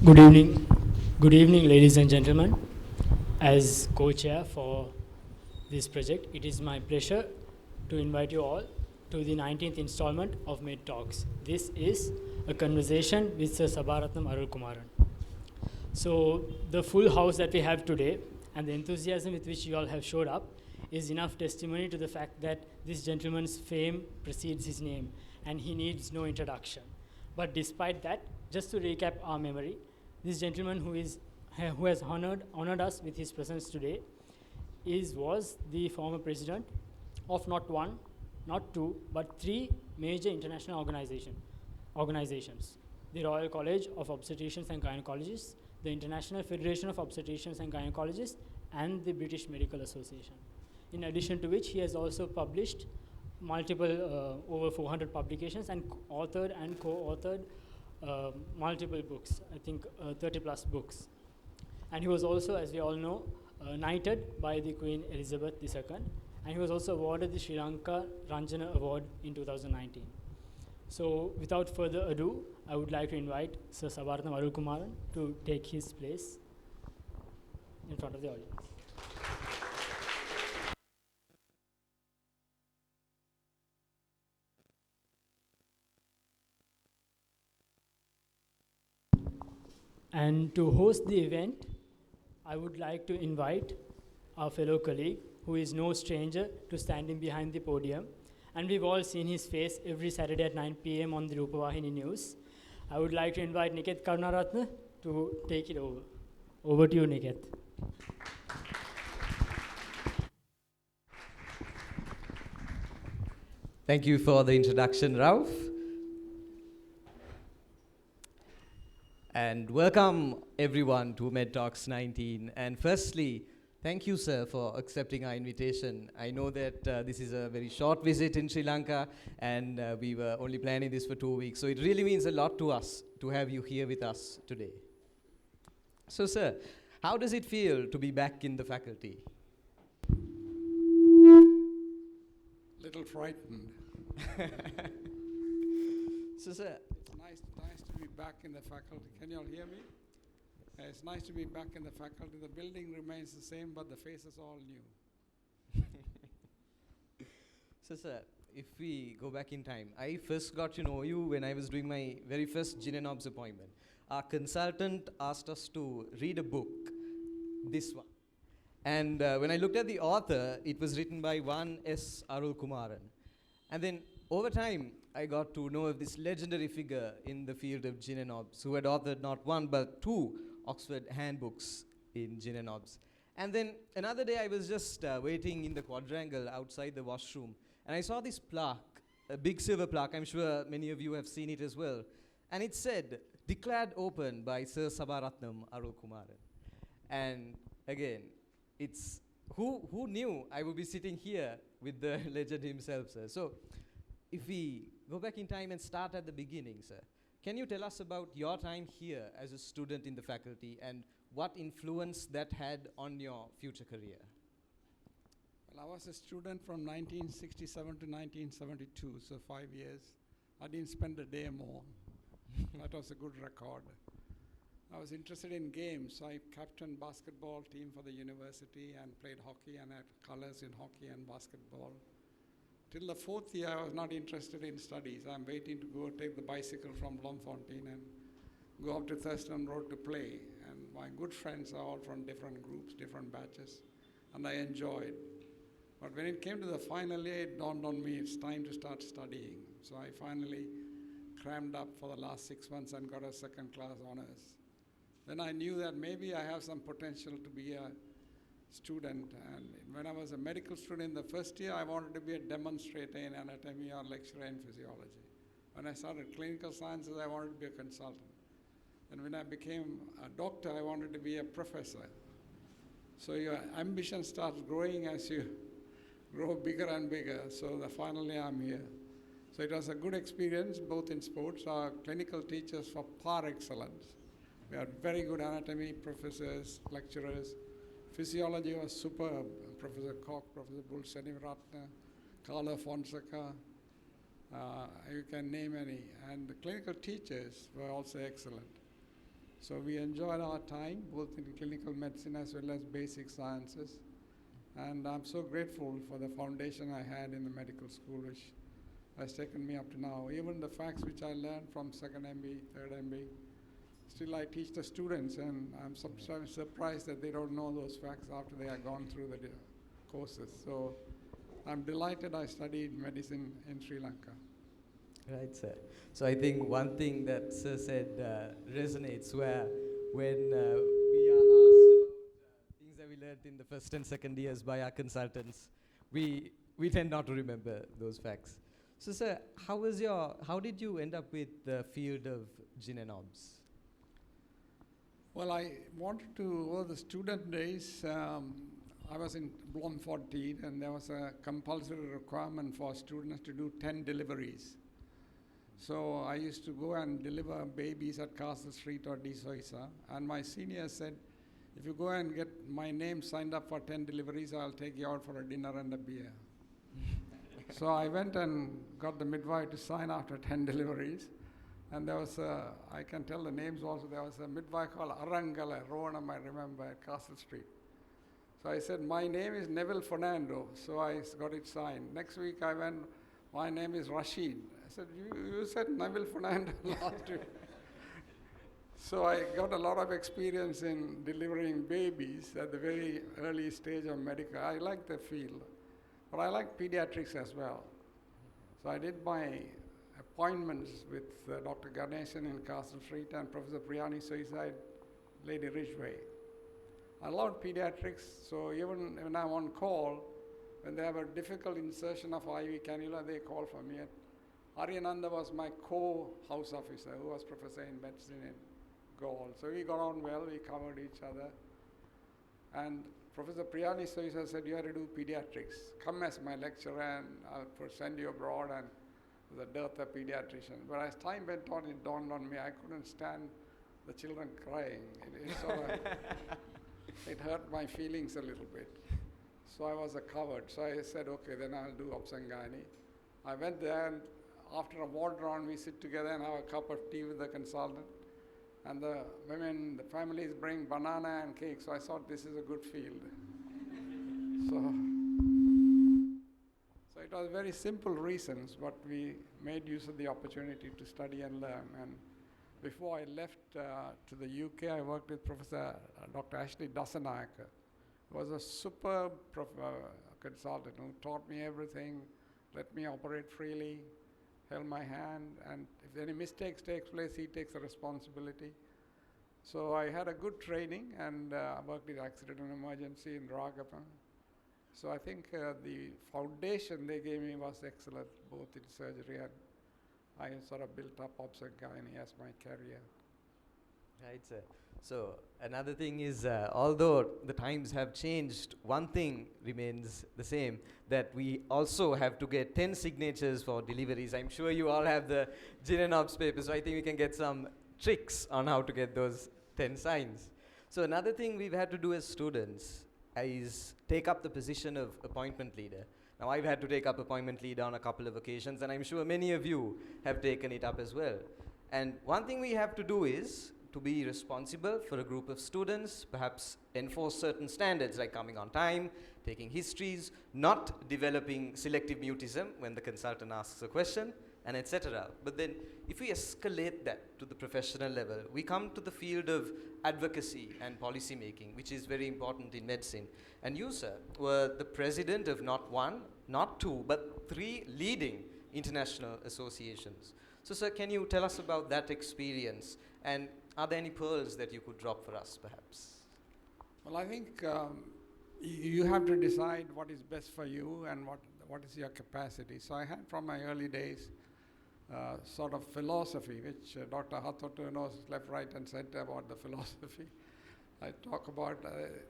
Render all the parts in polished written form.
Good evening. Good evening, ladies and gentlemen. As co-chair for this project, it is my pleasure to invite you all to the 19th installment of MedTalks. This is a conversation with Sir Sabaratnam Arulkumaran. So the full house that we have today and the enthusiasm with which you all have showed up is enough testimony to the fact that this gentleman's fame precedes his name and he needs no introduction. But despite that, just to recap our memory, this gentleman who has honored us with his presence today was the former president of not one, not two, but three major international organizations. The Royal College of Obstetricians and Gynecologists, the International Federation of Obstetricians and Gynecologists, and the British Medical Association. In addition to which, he has also published multiple, over 400 publications and authored and co-authored multiple books, I think 30 plus books. And he was also, as we all know, knighted by the Queen Elizabeth II, and he was also awarded the Sri Lanka Ranjana Award in 2019. So without further ado, I would like to invite Sir Sabaratnam Arulkumaran to take his place in front of the audience. And to host the event, I would like to invite our fellow colleague, who is no stranger to standing behind the podium. And we've all seen his face every Saturday at 9 p.m. on the Rupavahini News. I would like to invite Niketh Karunaratne to take it over. Over to you, Niketh. Thank you for the introduction, Rauf. And welcome everyone to MedTalks 19. And firstly, thank you, sir, for accepting our invitation. I know that this is a very short visit in Sri Lanka, and we were only planning this for 2 weeks. So it really means a lot to us to have you here with us today. So, sir, how does it feel to be back in the faculty? Little frightened. So, sir, It's nice to be back in the faculty. Can you all hear me? It's nice to be back in the faculty. The building remains the same, but the faces are all new. So, sir, if we go back in time, I first got to know you when I was doing my very first GYN appointment. Our consultant asked us to read a book, this one. And when I looked at the author, it was written by one S. Arulkumaran. And then over time, I got to know of this legendary figure in the field of GYN who had authored not one but two Oxford handbooks in GYN. And then another day, I was just waiting in the quadrangle outside the washroom, and I saw this plaque, a big silver plaque. I'm sure many of you have seen it as well. And it said, "Declared open by Sir Sabaratnam Arulkumaran." And again, it's who knew I would be sitting here with the legend himself, sir. So if we go back in time and start at the beginning, sir, can you tell us about your time here as a student in the faculty and what influence that had on your future career? Well, I was a student from 1967 to 1972, so 5 years. I didn't spend a day more. That was a good record. I was interested in games. I captained basketball team for the university and played hockey and had colors in hockey and basketball. Till the 4th year, I was not interested in studies. I'm waiting to go take the bicycle from Bloemfontein and go up to Thurston Road to play. And my good friends are all from different groups, different batches, and I enjoyed. But when it came to the final year, it dawned on me it's time to start studying. So I finally crammed up for the last 6 months and got a second-class honors. Then I knew that maybe I have some potential to be a student. And when I was a medical student the first year, I wanted to be a demonstrator in anatomy or lecturer in physiology. When I started clinical sciences, I wanted to be a consultant. And when I became a doctor, I wanted to be a professor. So your ambition starts growing as you grow bigger and bigger. So finally I'm here. So it was a good experience, both in sports. Our clinical teachers were par excellence. We had very good anatomy professors, lecturers. Physiology was superb. Professor Koch, Professor Sabaratnam, Carlo Fonseca, you can name any. And the clinical teachers were also excellent. So we enjoyed our time, both in clinical medicine as well as basic sciences. And I'm so grateful for the foundation I had in the medical school, which has taken me up to now. Even the facts which I learned from second MB, third MB, still I teach the students, and I'm surprised that they don't know those facts after they have gone through the courses. So I'm delighted I studied medicine in Sri Lanka. Right, sir. So I think one thing that sir said resonates where when we are asked about things that we learned in the first and second years by our consultants, we tend not to remember those facts. So sir, how did you end up with the field of gyn and obs? Well, I wanted to, over the student days, I was in Bloemfontein, and there was a compulsory requirement for students to do 10 deliveries. So I used to go and deliver babies at Castle Street or De Soisa, and my senior said, if you go and get my name signed up for 10 deliveries, I'll take you out for a dinner and a beer. So I went and got the midwife to sign after 10 deliveries. And there was I can tell the names also, there was a midwife called Arangala, Rowanam, I remember, at Castle Street. So I said, my name is Neville Fernando, so I got it signed. Next week I went, my name is Rashid. I said, you said Neville Fernando last week. So I got a lot of experience in delivering babies at the very early stage of medical. I like the field, but I like pediatrics as well. So I did my appointments with Dr. Ganesan in Castle Street and Professor Priyani Suicide, Lady Ridgeway. I loved pediatrics, so even when I'm on call, when they have a difficult insertion of IV cannula, they call for me. Aryananda was my co-house officer, who was professor in medicine in Gaul. So we got on well, we covered each other. And Professor Priyani Suicide said, you have to do pediatrics. Come as my lecturer and I'll send you abroad, and the dearth of pediatricians. But as time went on, it dawned on me, I couldn't stand the children crying. It hurt my feelings a little bit. So I was a coward. So I said, okay, then I'll do obs and gynae. I went there, and after a ward round, we sit together and have a cup of tea with the consultant. And the women, the families bring banana and cake. So I thought this is a good field. So it was very simple reasons, but we made use of the opportunity to study and learn. And before I left to the UK, I worked with Professor Dr. Ashley Dasanayake, who was a superb consultant who taught me everything, let me operate freely, held my hand, and if any mistakes takes place, he takes the responsibility. So I had a good training, and I worked with accident and emergency in Raghavan. So I think the foundation they gave me was excellent, both in surgery, and I sort of built up obs and gynae as my career. Right, sir. So another thing is, although the times have changed, one thing remains the same, that we also have to get 10 signatures for deliveries. I'm sure you all have the gyn and obs papers, so I think we can get some tricks on how to get those 10 signs. So another thing we've had to do as students is take up the position of appointment leader. Now, I've had to take up appointment leader on a couple of occasions, and I'm sure many of you have taken it up as well. And one thing we have to do is to be responsible for a group of students, perhaps enforce certain standards like coming on time, taking histories, not developing selective mutism when the consultant asks a question, and etc. But then if we escalate that to the professional level, we come to the field of advocacy and policy making, which is very important in medicine. And you, sir, were the president of not one, not two, but 3 leading international associations. So, sir, can you tell us about that experience? And are there any pearls that you could drop for us, perhaps? Well, I think you have to decide what is best for you and what is your capacity. So I had from my early days sort of philosophy, which Dr. Hathotu knows left, right, and center about the philosophy. I talk about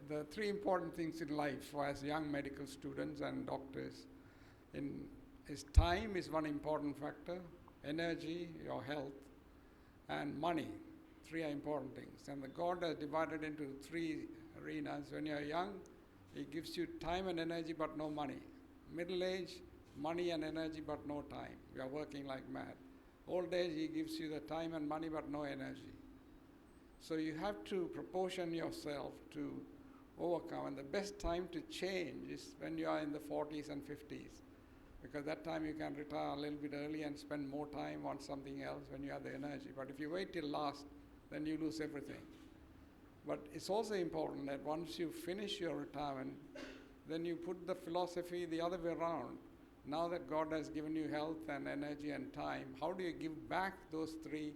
the 3 important things in life as young medical students and doctors. Is time is one important factor, energy, your health, and money. 3 are important things. And the God has divided into 3 arenas. When you're young, He gives you time and energy but no money. Middle age, money and energy but no time. You are working like mad. Old age, He gives you the time and money but no energy. So you have to proportion yourself to overcome. And the best time to change is when you are in the 40s and 50s, because that time you can retire a little bit early and spend more time on something else when you have the energy. But if you wait till last, then you lose everything. But it's also important that once you finish your retirement, then you put the philosophy the other way around. Now that God has given you health and energy and time, how do you give back those three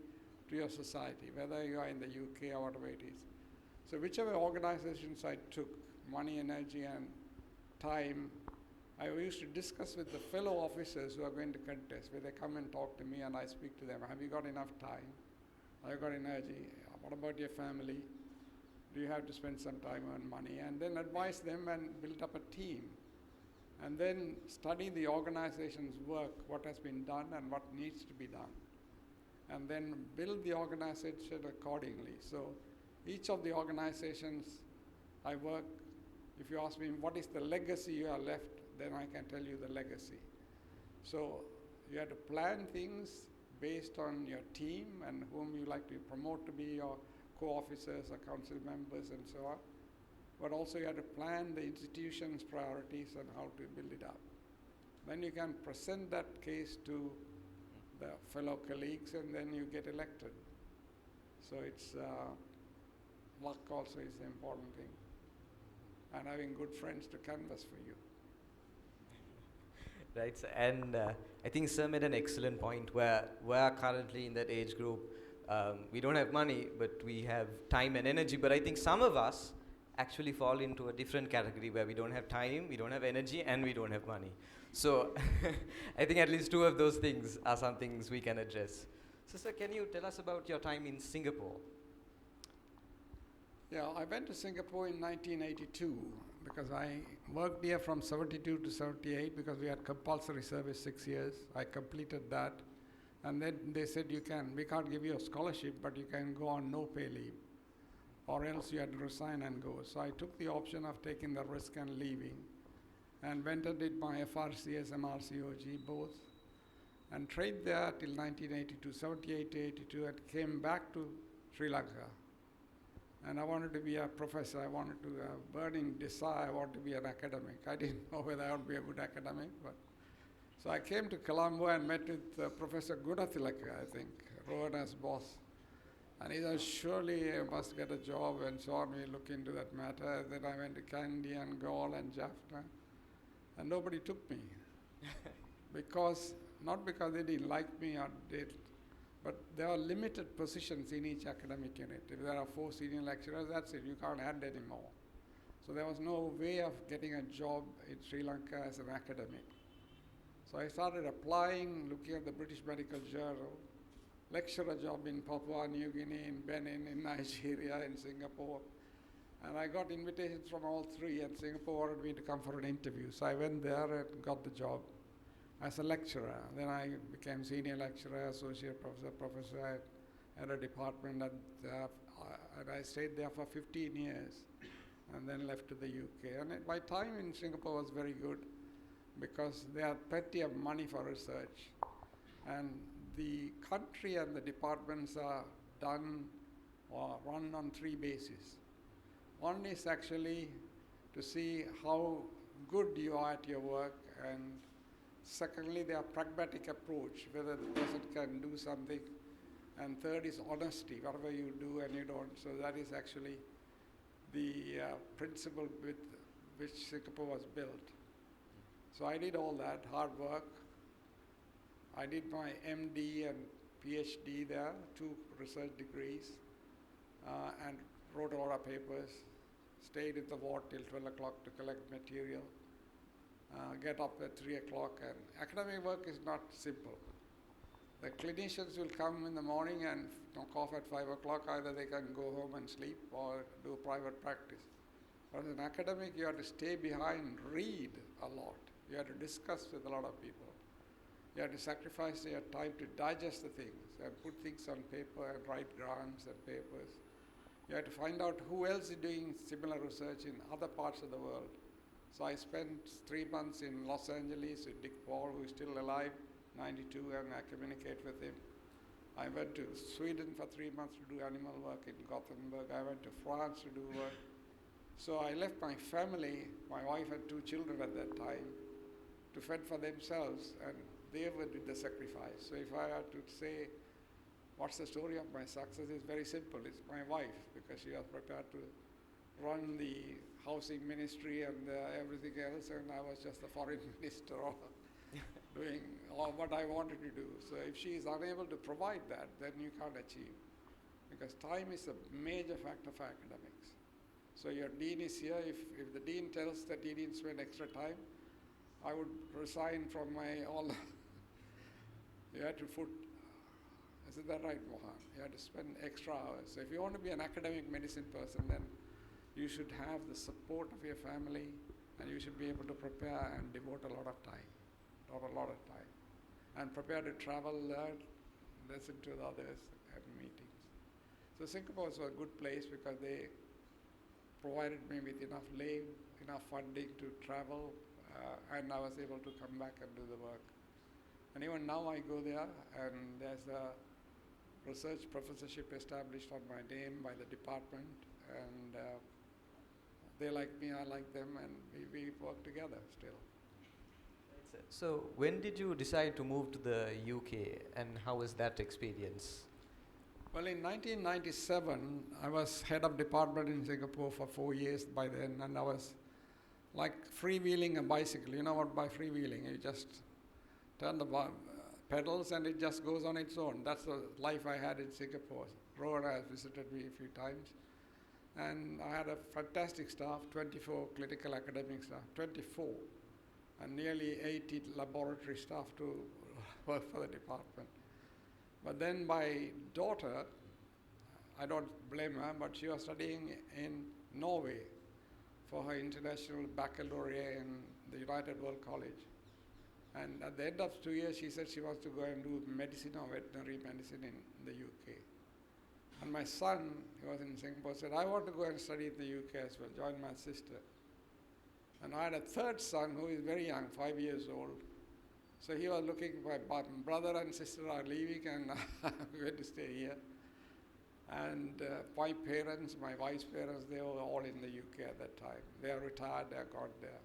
to your society, whether you are in the UK or whatever it is? So whichever organizations I took, money, energy, and time, I used to discuss with the fellow officers who are going to contest, where they come and talk to me and I speak to them. Have you got enough time? Have you got energy? What about your family? Do you have to spend some time on money? And then advise them and build up a team. And then study the organization's work, what has been done and what needs to be done. And then build the organization accordingly. So each of the organizations I work, if you ask me what is the legacy you have left, then I can tell you the legacy. So you have to plan things based on your team and whom you like to promote to be your co-officers or council members and so on. But also you have to plan the institution's priorities and how to build it up. Then you can present that case to the fellow colleagues and then you get elected. So it's luck also is the important thing. And having good friends to canvass for you. Right, sir. And I think sir made an excellent point where we're currently in that age group. We don't have money, but we have time and energy. But I think some of us actually fall into a different category where we don't have time, we don't have energy, and we don't have money. So I think at least two of those things are some things we can address. So sir, can you tell us about your time in Singapore? Yeah, I went to Singapore in 1982 because I worked here from 72 to 78 because we had compulsory service 6 years. I completed that. And then they said, we can't give you a scholarship, but you can go on no pay leave. Or else you had to resign and go. So I took the option of taking the risk and leaving. And went and did my FRCS, MRCOG, both. And trained there till 1982, 78 to 82, and came back to Sri Lanka. And I wanted to be a professor. I wanted to have a burning desire. I wanted to be an academic. I didn't know whether I would be a good academic, but so I came to Colombo and met with Professor Gunathilaka, I think, Rohana's boss. And he said, surely you must get a job and so on. We look into that matter. Then I went to Kandy and Gaul and Jaffna, and nobody took me. Not because they didn't like me or but there are limited positions in each academic unit. If there are 4 senior lecturers, that's it. You can't add anymore. So there was no way of getting a job in Sri Lanka as an academic. So I started applying, looking at the British Medical Journal, lecturer job in Papua New Guinea, in Benin, in Nigeria, in Singapore. And I got invitations from all 3, and Singapore wanted me to come for an interview. So I went there and got the job as a lecturer. Then I became senior lecturer, associate professor, professor at a department, and I stayed there for 15 years and then left to the UK. And my time in Singapore was very good because there are plenty of money for research. And the country and the departments are done or run on 3 bases. One is actually to see how good you are at your work, and secondly, their pragmatic approach, whether the person can do something. And third is honesty, whatever you do and you don't. So that is actually the principle with which Singapore was built. So I did all that, hard work. I did my MD and PhD there, 2 research degrees, and wrote a lot of papers, stayed in the ward till 12 o'clock to collect material. Get up at 3 o'clock, and academic work is not simple. The clinicians will come in the morning and knock off at 5 o'clock. Either they can go home and sleep or do private practice. But as an academic, you have to stay behind, read a lot. You have to discuss with a lot of people. You have to sacrifice your time to digest the things and put things on paper and write grants and papers. You have to find out who else is doing similar research in other parts of the world. So I spent 3 months in Los Angeles with Dick Paul, who is still alive, 92, and I communicate with him. I went to Sweden for 3 months to do animal work in Gothenburg. I went to France to do work. So I left my family. My wife had 2 children at that time to fend for themselves, and they were did the sacrifice. So if I had to say what's the story of my success, it's very simple. It's my wife, because she was prepared to run the housing ministry and everything else, and I was just the foreign minister doing all what I wanted to do. So if she is unable to provide that, then you can't achieve, because time is a major factor for academics. So your dean is here. If the dean tells that he didn't spend extra time, I would resign from my all. You had to put, isn't that right, Mohan? You had to spend extra hours. So if you want to be an academic medicine person, then you should have the support of your family, and you should be able to prepare and devote a lot of time, and prepare to travel, learn, listen to the others at meetings. So Singapore was a good place because they provided me with enough leave, enough funding to travel, and I was able to come back and do the work. And even now I go there, and there's a research professorship established on my name by the department, and they like me, I like them, and we work together still. So when did you decide to move to the UK, and how was that experience? Well, in 1997, I was head of department in Singapore for 4 years by then, and I was like freewheeling a bicycle. You know what by freewheeling? You just turn the pedals and it just goes on its own. That's the life I had in Singapore. Rowan has visited me a few times. And I had a fantastic staff, 24 clinical academic staff, 24, and nearly 80 laboratory staff to work for the department. But then my daughter, I don't blame her, but she was studying in Norway for her international baccalaureate in the United World College. And at the end of 2 years, she said she wants to go and do medicine or veterinary medicine in the UK. And my son, who was in Singapore, said, I want to go and study in the UK as well, join my sister. And I had a third son who is very young, 5 years old. So he was looking, my brother and sister are leaving, and I'm going to stay here. And my parents, my wife's parents, they were all in the UK at that time. They are retired, they are gone there.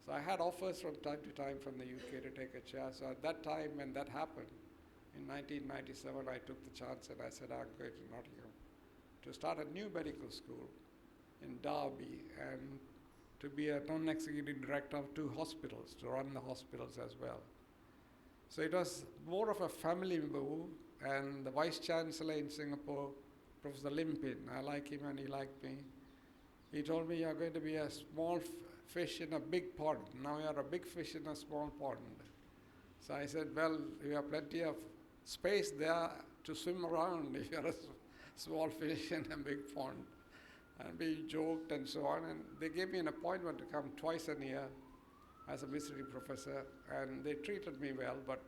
So I had offers from time to time from the UK to take a chair. So at that time, when that happened, in 1997, I took the chance and I said, I'm going to Nottingham to start a new medical school in Derby and to be a non-executive director of 2 hospitals, to run the hospitals as well. So it was more of a family move, and the Vice Chancellor in Singapore, Professor Limpin, I like him and he liked me. He told me, you're going to be a small fish in a big pond. Now you're a big fish in a small pond. So I said, well, you have plenty of space there to swim around if you're a small fish in a big pond. And we joked and so on, and they gave me an appointment to come twice a year as a visiting professor, and they treated me well, but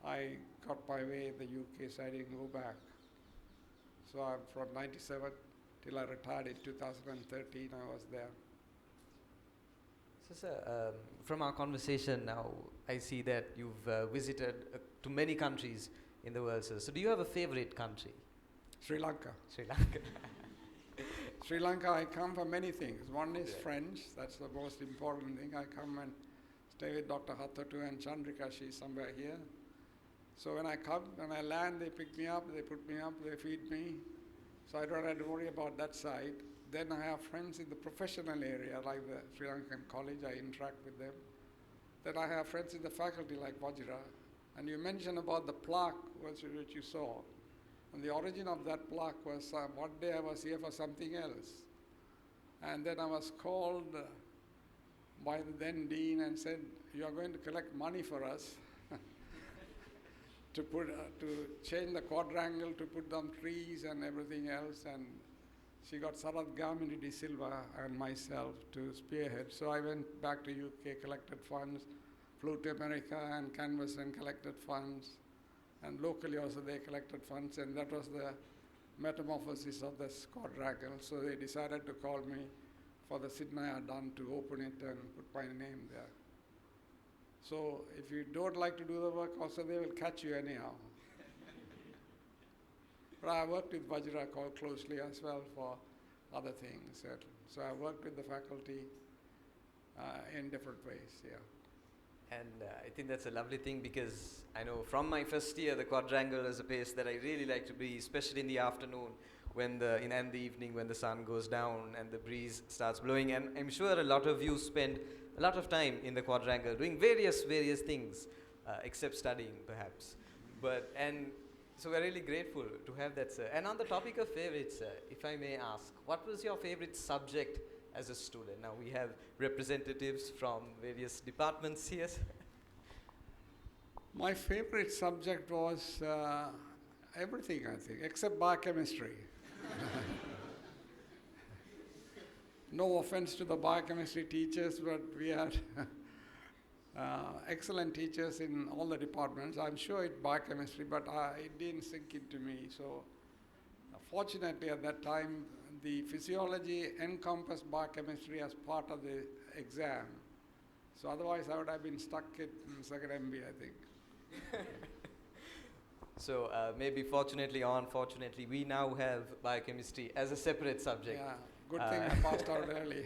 I got my way in the UK, so I didn't go back. So I'm from 97 till I retired in 2013, I was there. So sir, from our conversation now, I see that you've visited to many countries in the world, sir. So do you have a favorite country? Sri Lanka. Sri Lanka. Sri Lanka, I come for many things. One is friends, that's the most important thing. I come and stay with Dr. Hathatu and Chandrika, she's somewhere here. So when I come, when I land, they pick me up, they put me up, they feed me. So I don't have to worry about that side. Then I have friends in the professional area, like the Sri Lankan College, I interact with them. Then I have friends in the faculty, like Vajra. And you mentioned about the plaque, which you saw. And the origin of that plaque was one day I was here for something else. And then I was called by the then dean and said, you are going to collect money for us to change the quadrangle, to put down trees and everything else. And she got Sarath Gamini de Silva and myself to spearhead. So I went back to UK, collected funds, flew to America and canvassed and collected funds. And locally also they collected funds, and that was the metamorphosis of the quadrangle. So they decided to call me for the Sydney I had done to open it and put my name there. So if you don't like to do the work, also they will catch you anyhow. But I worked with Vajra closely as well for other things. So I worked with the faculty in different ways, yeah. And I think that's a lovely thing, because I know from my first year, the quadrangle is a place that I really like to be, especially in the afternoon and the evening when the sun goes down and the breeze starts blowing. And I'm sure a lot of you spend a lot of time in the quadrangle doing various things, except studying perhaps. So we're really grateful to have that, sir. And on the topic of favorites, sir, if I may ask, what was your favorite subject as a student? Now we have representatives from various departments here. My favorite subject was everything, I think, except biochemistry. No offense to the biochemistry teachers, but we had excellent teachers in all the departments. I'm sure it's biochemistry, but it didn't sink into me. So fortunately at that time, the physiology encompassed biochemistry as part of the exam. So otherwise I would have been stuck in second MB, I think. So maybe fortunately or unfortunately, we now have biochemistry as a separate subject. Yeah, good thing I passed out early.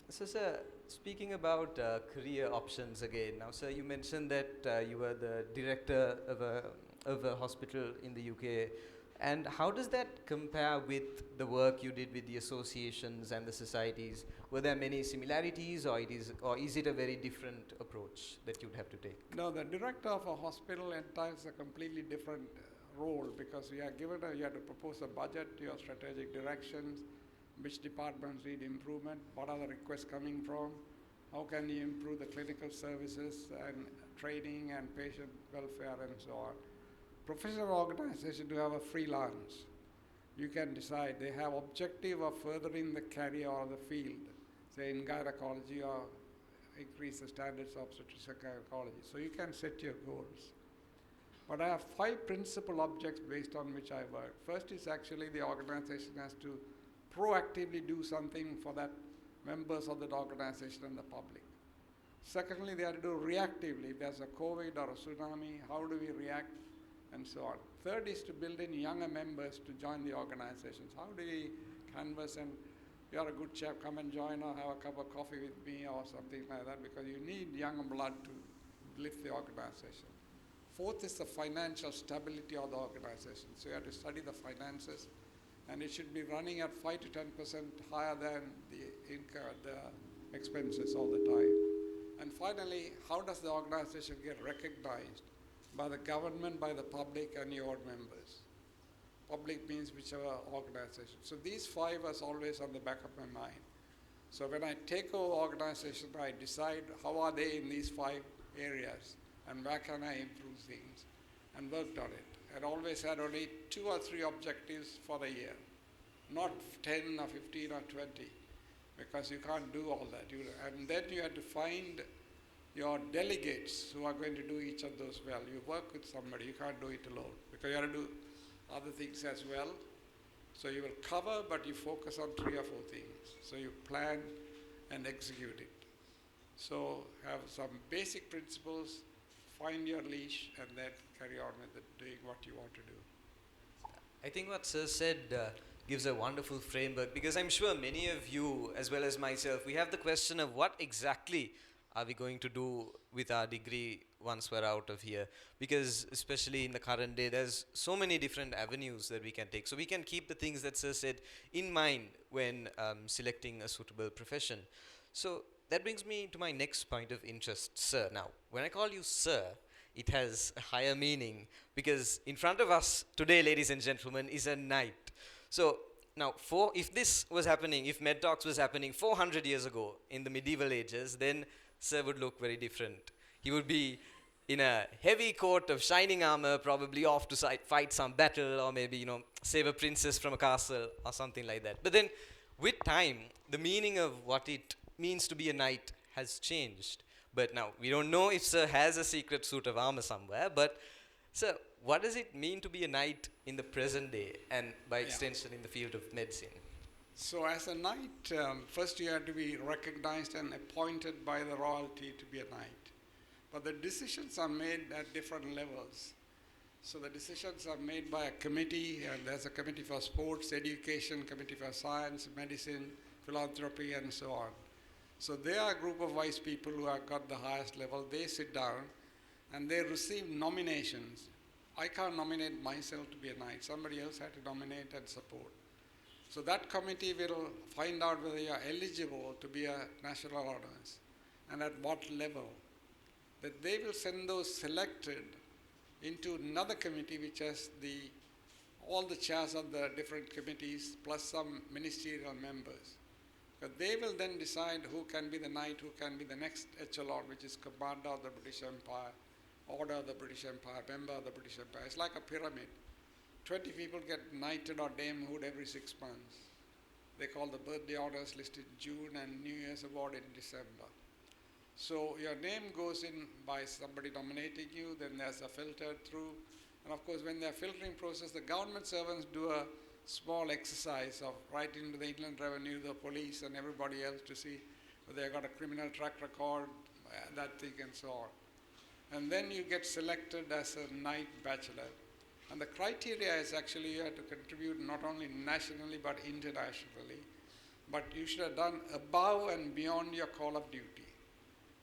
So, sir, speaking about career options again, now, sir, you mentioned that you were the director of a hospital in the UK. And how does that compare with the work you did with the associations and the societies? Were there many similarities, or is it a very different approach that you'd have to take? No, the director of a hospital entails a completely different role, because you have to propose a budget, your strategic directions, which departments need improvement, what are the requests coming from, how can you improve the clinical services and training and patient welfare and so on. Professional organizations do have a freelance. You can decide. They have objective of furthering the career or the field, say in gynecology, or increase the standards of obstetrics and gynecology. So you can set your goals. But I have 5 principal objects based on which I work. First is actually the organization has to proactively do something for that members of that organization and the public. Secondly, they have to do reactively. If there's a COVID or a tsunami, how do we react? And so on. Third is to build in younger members to join the organizations. How do we canvas and you're a good chap, come and join or have a cup of coffee with me or something like that, because you need young blood to lift the organization. Fourth is the financial stability of the organization. So you have to study the finances, and it should be running at 5 to 10% higher than the expenses all the time. And finally, how does the organization get recognized? By the government, by the public, and your members. Public means whichever organization. So these 5 are always on the back of my mind. So when I take over organization, I decide how are they in these 5 areas and where can I improve things, and worked on it. And always had only 2 or 3 objectives for the year, not 10 or 15 or 20, because you can't do all that. And then you have to find your delegates who are going to do each of those well. You work with somebody, you can't do it alone, because you have to do other things as well. So you will cover, but you focus on 3 or 4 things. So you plan and execute it. So have some basic principles, find your leash, and then carry on with doing what you want to do. I think what Sir said gives a wonderful framework, because I'm sure many of you, as well as myself, we have the question of what exactly are we going to do with our degree once we're out of here? Because especially in the current day, there's so many different avenues that we can take. So we can keep the things that Sir said in mind when selecting a suitable profession. So that brings me to my next point of interest, Sir. Now, when I call you Sir, it has a higher meaning, because in front of us today, ladies and gentlemen, is a knight. So now, if this was happening, if MedTalks was happening 400 years ago in the medieval ages, then Sir would look very different. He would be in a heavy coat of shining armor, probably off to fight some battle, or maybe, save a princess from a castle or something like that. But then, with time, the meaning of what it means to be a knight has changed. But now, we don't know if Sir has a secret suit of armor somewhere, but Sir, what does it mean to be a knight in the present day, and by extension in the field of medicine? So as a knight, first you have to be recognized and appointed by the royalty to be a knight. But the decisions are made at different levels. So the decisions are made by a committee, and there's a committee for sports, education, committee for science, medicine, philanthropy, and so on. So they are a group of wise people who have got the highest level. They sit down and they receive nominations. I can't nominate myself to be a knight. Somebody else had to nominate and support. So that committee will find out whether you are eligible to be a national honors and at what level. That they will send those selected into another committee which has all the chairs of the different committees plus some ministerial members. But they will then decide who can be the knight, who can be the next echelon, which is commander of the British Empire, order of the British Empire, member of the British Empire. It's like a pyramid. 20 people get knighted or damehood every 6 months. They call the birthday honors list in June and New Year's award in December. So your name goes in by somebody nominating you, then there's a filter through. And of course, when they're filtering process, the government servants do a small exercise of writing to the Inland Revenue, the police, and everybody else to see whether they've got a criminal track record, that thing, and so on. And then you get selected as a knight bachelor. And the criteria is actually you have to contribute not only nationally but internationally. But you should have done above and beyond your call of duty.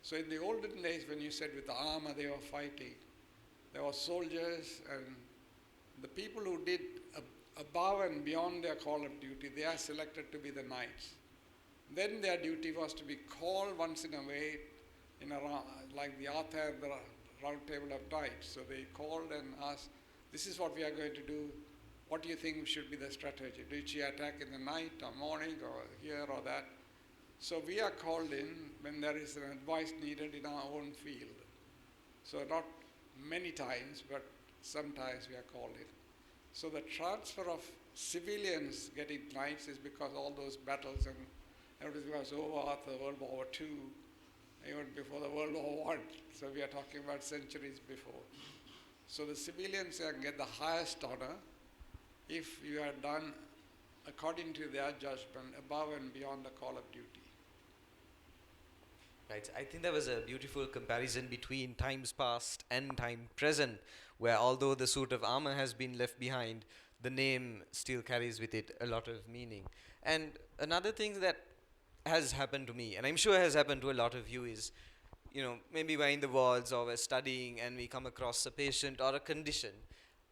So in the olden days when you said with the armor they were fighting, there were soldiers and the people who did above and beyond their call of duty, they are selected to be the knights. Then their duty was to be called once in a way, like the Arthur and the Round Table of Knights. So they called and asked, this is what we are going to do. What do you think should be the strategy? Did she attack in the night or morning or here or that? So we are called in when there is an advice needed in our own field. So not many times, but sometimes we are called in. So the transfer of civilians getting knights is because all those battles and everything was over after World War II, even before the World War I. So we are talking about centuries before. So the civilians can get the highest honor if you are done according to their judgment above and beyond the call of duty. Right. I think there was a beautiful comparison between times past and time present, where although the suit of armor has been left behind, the name still carries with it a lot of meaning. And another thing that has happened to me, and I'm sure has happened to a lot of you, is, maybe we're in the wards or we're studying and we come across a patient or a condition,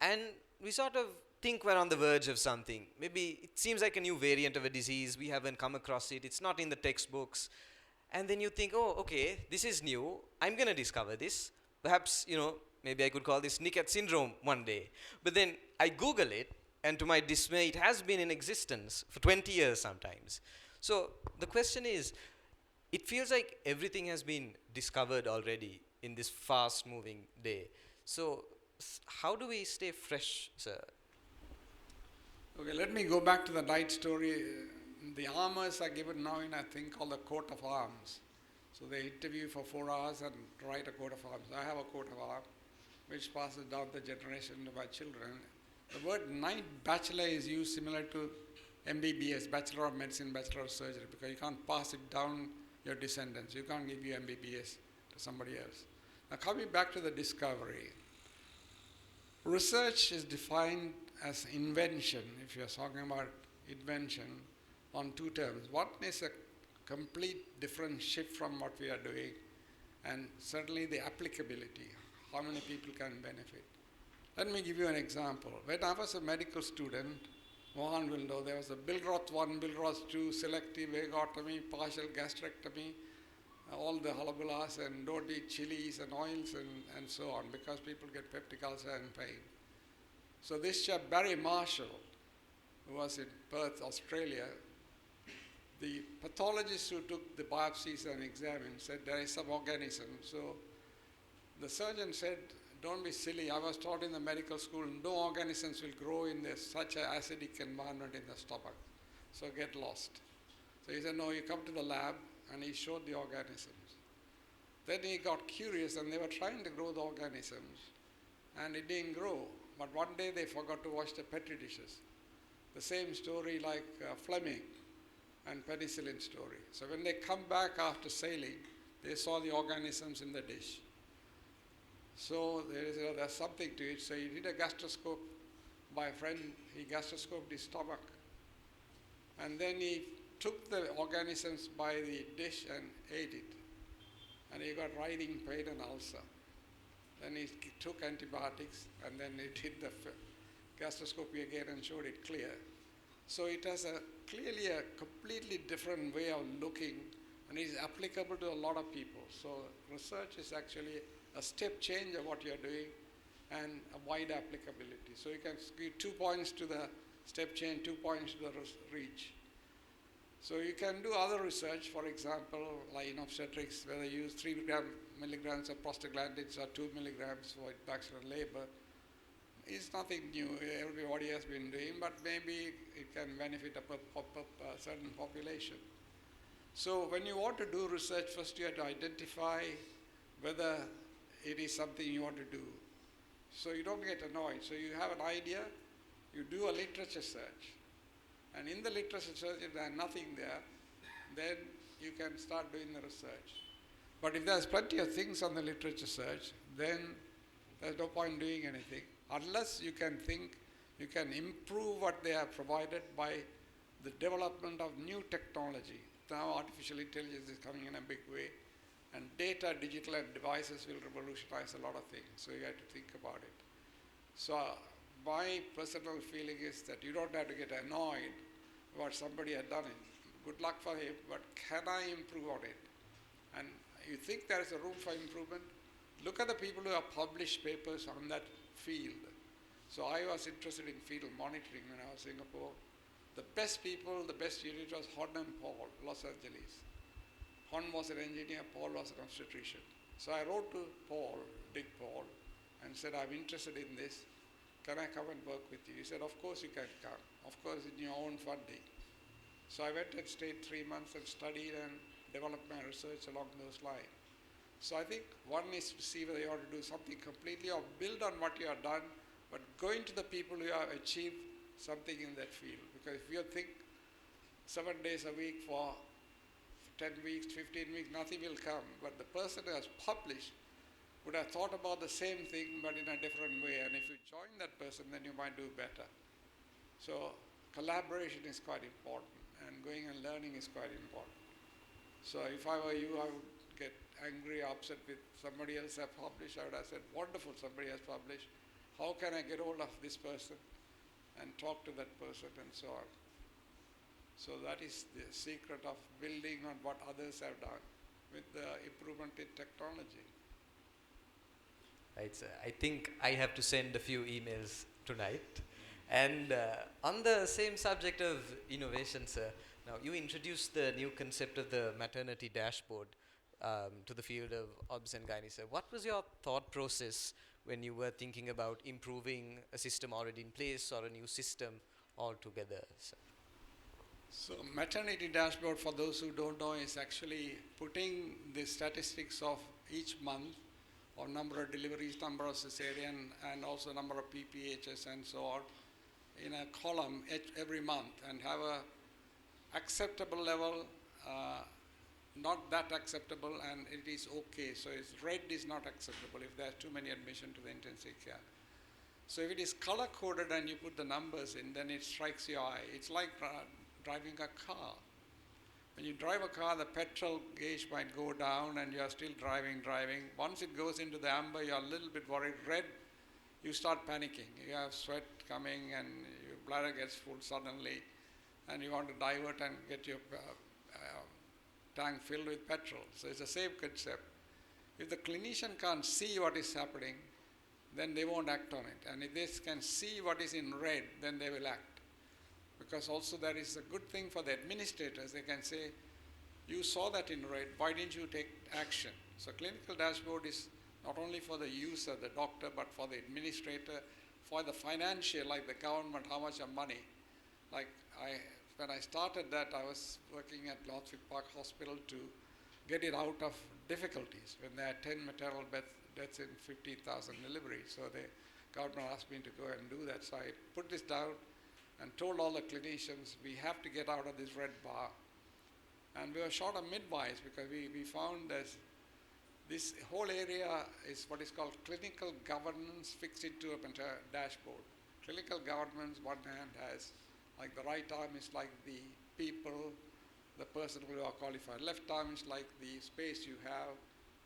and we sort of think we're on the verge of something. Maybe it seems like a new variant of a disease, we haven't come across it, it's not in the textbooks. And then you think, oh, okay, this is new. I'm going to discover this. Perhaps, maybe I could call this Niketh syndrome one day. But then I Google it, and to my dismay, it has been in existence for 20 years sometimes. So the question is, it feels like everything has been discovered already in this fast-moving day. So how do we stay fresh, sir? Okay, let me go back to the knight story. The armors are given now in a thing called the coat of arms. So they interview for 4 hours and write a coat of arms. I have a coat of arms which passes down the generation to my children. The word knight bachelor is used similar to MBBS, Bachelor of Medicine, Bachelor of Surgery, because you can't pass it down your descendants. You can't give you MBBS to somebody else. Now coming back to the discovery. Research is defined as invention, if you're talking about invention, on 2 terms. One is a complete different shift from what we are doing, and certainly the applicability, how many people can benefit. Let me give you an example. When I was a medical student, Mohan will know, there was a Billroth 1, Billroth 2, selective vagotomy, partial gastrectomy, all the hullaballas, and don't eat chilies and oils and so on, because people get peptic ulcer and pain. So this chap, Barry Marshall, who was in Perth, Australia, the pathologist who took the biopsies and examined said there is some organism. So the surgeon said, don't be silly. I was taught in the medical school, no organisms will grow in such an acidic environment in the stomach. So get lost. So he said, no, you come to the lab, and he showed the organisms. Then he got curious, and they were trying to grow the organisms, and it didn't grow. But one day they forgot to wash the petri dishes. The same story like Fleming and penicillin story. So when they come back after sailing, they saw the organisms in the dish. So there's something to it. So he did a gastroscope. My friend, he gastroscoped his stomach. And then he took the organisms by the dish and ate it. And he got writhing pain and ulcer. Then he took antibiotics, and then he did the gastroscopy again and showed it clear. So it has clearly a completely different way of looking, and is applicable to a lot of people. So research is actually a step change of what you're doing and a wide applicability. So you can give 2 points to the step change, 2 points to the reach. So you can do other research, for example, like in obstetrics, where they use 3 milligrams of prostaglandins or 2 milligrams for vaginal labor. It's nothing new, everybody has been doing, but maybe it can benefit a certain population. So when you want to do research, first you have to identify whether it is something you want to do. So you don't get annoyed. So you have an idea, you do a literature search. And in the literature search, if there's nothing there, then you can start doing the research. But if there's plenty of things on the literature search, then there's no point doing anything, unless you can think you can improve what they have provided by the development of new technology. Now artificial intelligence is coming in a big way, and data, digital, and devices will revolutionize a lot of things, so you have to think about it. So my personal feeling is that you don't have to get annoyed what somebody had done it. Good luck for him, but can I improve on it? And you think there is a room for improvement? Look at the people who have published papers on that field. So I was interested in fetal monitoring when I was in Singapore. The best people, the best unit was Hon and Paul, Los Angeles. Hon was an engineer, Paul was an obstetrician. So I wrote to Paul, Dick Paul, and said, I'm interested in this. Can I come and work with you? He said, of course you can come. Of course, in your own funding. So I went and stayed 3 months and studied and developed my research along those lines. So I think one is to see whether you want to do something completely or build on what you have done, but going to the people who have achieved something in that field. Because if you think 7 days a week for 10 weeks, 15 weeks, nothing will come. But the person who has published would have thought about the same thing but in a different way. And if you join that person, then you might do better. So collaboration is quite important, and going and learning is quite important. So if I were you, I would get angry, upset with somebody else have published. I would have said, wonderful, somebody has published. How can I get hold of this person and talk to that person and so on? So that is the secret of building on what others have done with the improvement in technology. Right, sir. I think I have to send a few emails tonight. And on the same subject of innovation, sir, now you introduced the new concept of the maternity dashboard to the field of obs and gynae, sir. What was your thought process when you were thinking about improving a system already in place or a new system altogether, sir? So maternity dashboard, for those who don't know, is actually putting the statistics of each month, or number of deliveries, number of cesarean, and also number of PPHs and so on, in a column every month, and have a acceptable level, not that acceptable, and it is okay. So it's red is not acceptable if there are too many admission to the intensive care. So if it is color coded and you put the numbers in, then it strikes your eye. It's like driving a car. When you drive a car, the petrol gauge might go down and you are still driving. Once it goes into the amber, you're a little bit worried. Red, you start panicking. You have sweat coming and your bladder gets full suddenly, and you want to divert and get your tank filled with petrol. So it's the same concept. If the clinician can't see what is happening, then they won't act on it. And if they can see what is in red, then they will act. Because also that is a good thing for the administrators. They can say, you saw that in red, why didn't you take action? So clinical dashboard is not only for the user, the doctor, but for the administrator, for the financial, like the government, how much of money. Like when I started that, I was working at Northwick Park Hospital to get it out of difficulties when there are 10 maternal deaths in 15,000 deliveries. So the government asked me to go and do that. So I put this down and told all the clinicians, we have to get out of this red bar. And we were short of midwives because we found that This whole area is what is called clinical governance fixed into a dashboard. Clinical governance, one hand has, like the right arm is like the people, the person who are qualified. Left arm is like the space you have,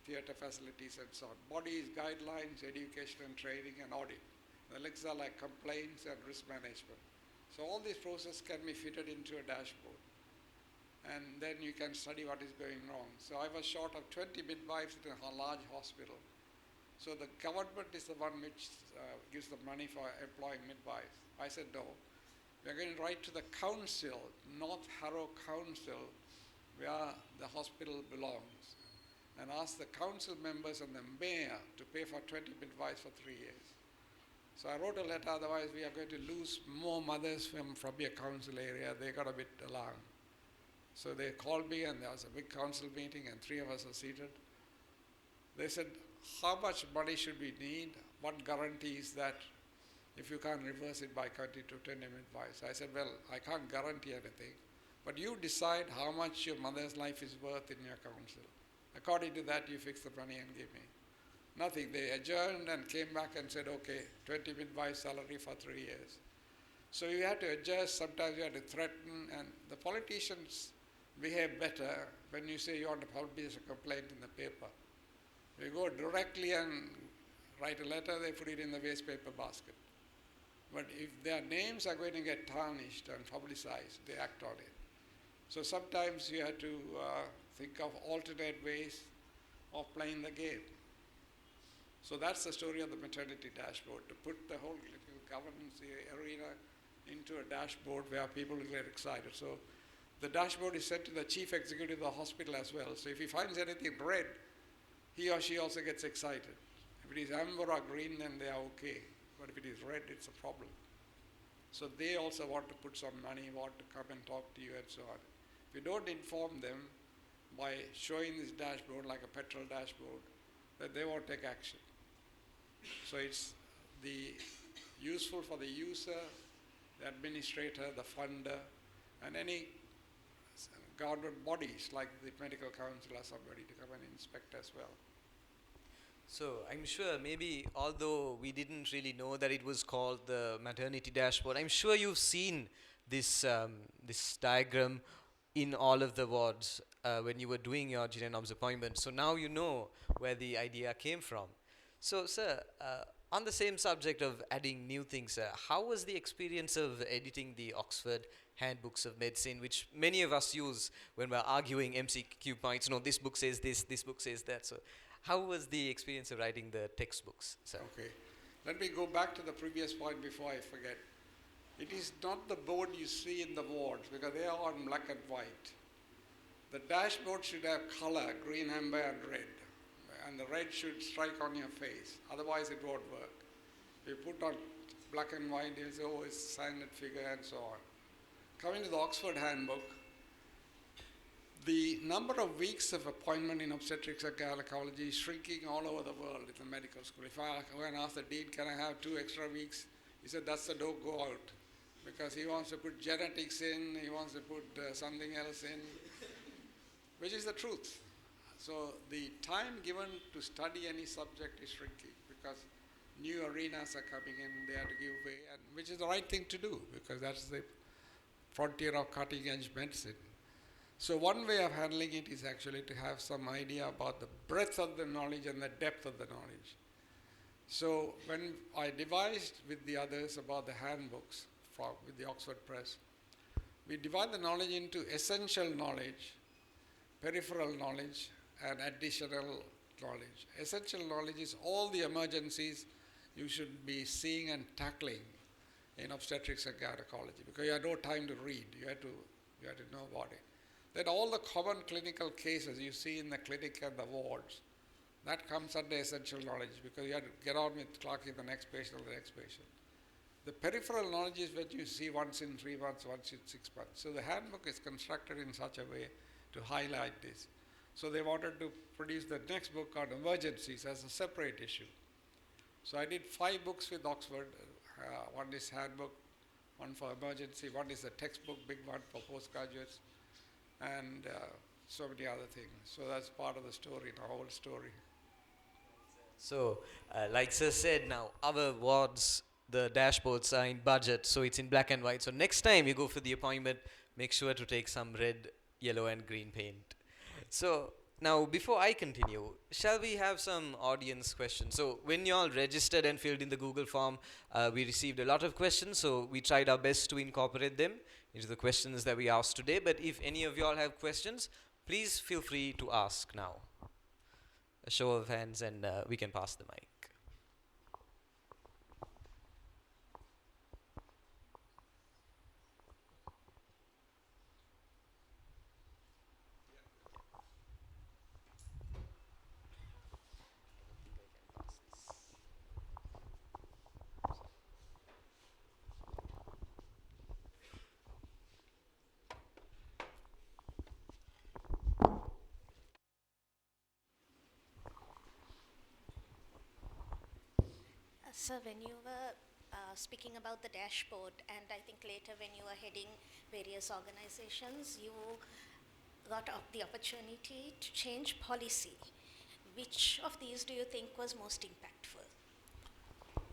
theater facilities and so on. Body is guidelines, education and training and audit. The legs are like complaints and risk management. So all these processes can be fitted into a dashboard. And then you can study what is going wrong. So I was short of 20 midwives in a large hospital. So the government is the one which gives the money for employing midwives. I said, no, we're going to write to the council, North Harrow Council, where the hospital belongs, and ask the council members and the mayor to pay for 20 midwives for 3 years. So I wrote a letter, otherwise we are going to lose more mothers from your council area. They got a bit alarmed. So they called me and there was a big council meeting and 3 of us are seated. They said, how much money should we need? What guarantees that if you can't reverse it by cutting to 10 midwives? I said, well, I can't guarantee anything, but you decide how much your mother's life is worth in your council. According to that, you fix the money and give me. Nothing. They adjourned and came back and said, okay, 20 midwives salary for 3 years. So you have to adjust, sometimes you have to threaten, and the politicians behave better when you say you want to publish a complaint in the paper. You go directly and write a letter, they put it in the waste paper basket. But if their names are going to get tarnished and publicized, they act on it. So sometimes you have to think of alternate ways of playing the game. So that's the story of the maternity dashboard, to put the whole governance arena into a dashboard where people will get excited. So the dashboard is sent to the chief executive of the hospital as well. So if he finds anything red, he or she also gets excited. If it is amber or green, then they are okay. But if it is red, it's a problem. So they also want to put some money, want to come and talk to you and so on. If you don't inform them by showing this dashboard like a petrol dashboard, then they won't take action. So it's useful for the user, the administrator, the funder, and any government bodies like the medical council or somebody to come and inspect as well. So I'm sure maybe although we didn't really know that it was called the maternity dashboard, I'm sure you've seen this this diagram in all of the wards when you were doing your GYN appointment. So now you know where the idea came from. So sir, on the same subject of adding new things, how was the experience of editing the Oxford handbooks of medicine, which many of us use when we're arguing MCQ points? No, this book says this book says that. So how was the experience of writing the textbooks, sir? Okay. Let me go back to the previous point before I forget. It is not the board you see in the wards, because they are on black and white. The dashboard should have color, green, amber, and red. And the red should strike on your face. Otherwise, it won't work. If you put on black and white, you'll say, oh, it's silent figure, and so on. Coming to the Oxford handbook, the number of weeks of appointment in obstetrics and gynecology is shrinking all over the world in the medical school. If I go and ask the dean, can I have 2 extra weeks? He said, that's the don't go out. Because he wants to put genetics in, he wants to put something else in, which is the truth. So the time given to study any subject is shrinking because new arenas are coming in, they have to give way, and which is the right thing to do because that's the frontier of cutting edge medicine. So one way of handling it is actually to have some idea about the breadth of the knowledge and the depth of the knowledge. So when I devised with the others about the handbooks with the Oxford Press, we divide the knowledge into essential knowledge, peripheral knowledge, and additional knowledge. Essential knowledge is all the emergencies you should be seeing and tackling in obstetrics and gynecology because you have no time to read. You have to know about it. Then all the common clinical cases you see in the clinic and the wards, that comes under essential knowledge because you have to get on with clocking the next patient or the next patient. The peripheral knowledge is what you see once in 3 months, once in 6 months. So the handbook is constructed in such a way to highlight this. So they wanted to produce the next book on emergencies as a separate issue. So I did 5 books with Oxford. One is handbook, one for emergency, one is a textbook, big one for postgraduates, and so many other things. So that's part of the story, the whole story. So, like Sir said, now our wards, the dashboards are in budget, so it's in black and white. So next time you go for the appointment, make sure to take some red, yellow, and green paint. So now, before I continue, shall we have some audience questions? So when you all registered and filled in the Google form, we received a lot of questions. So we tried our best to incorporate them into the questions that we asked today. But if any of you all have questions, please feel free to ask now. A show of hands, and we can pass the mic. Sir, when you were speaking about the dashboard, and I think later when you were heading various organizations, you got the opportunity to change policy. Which of these do you think was most impactful?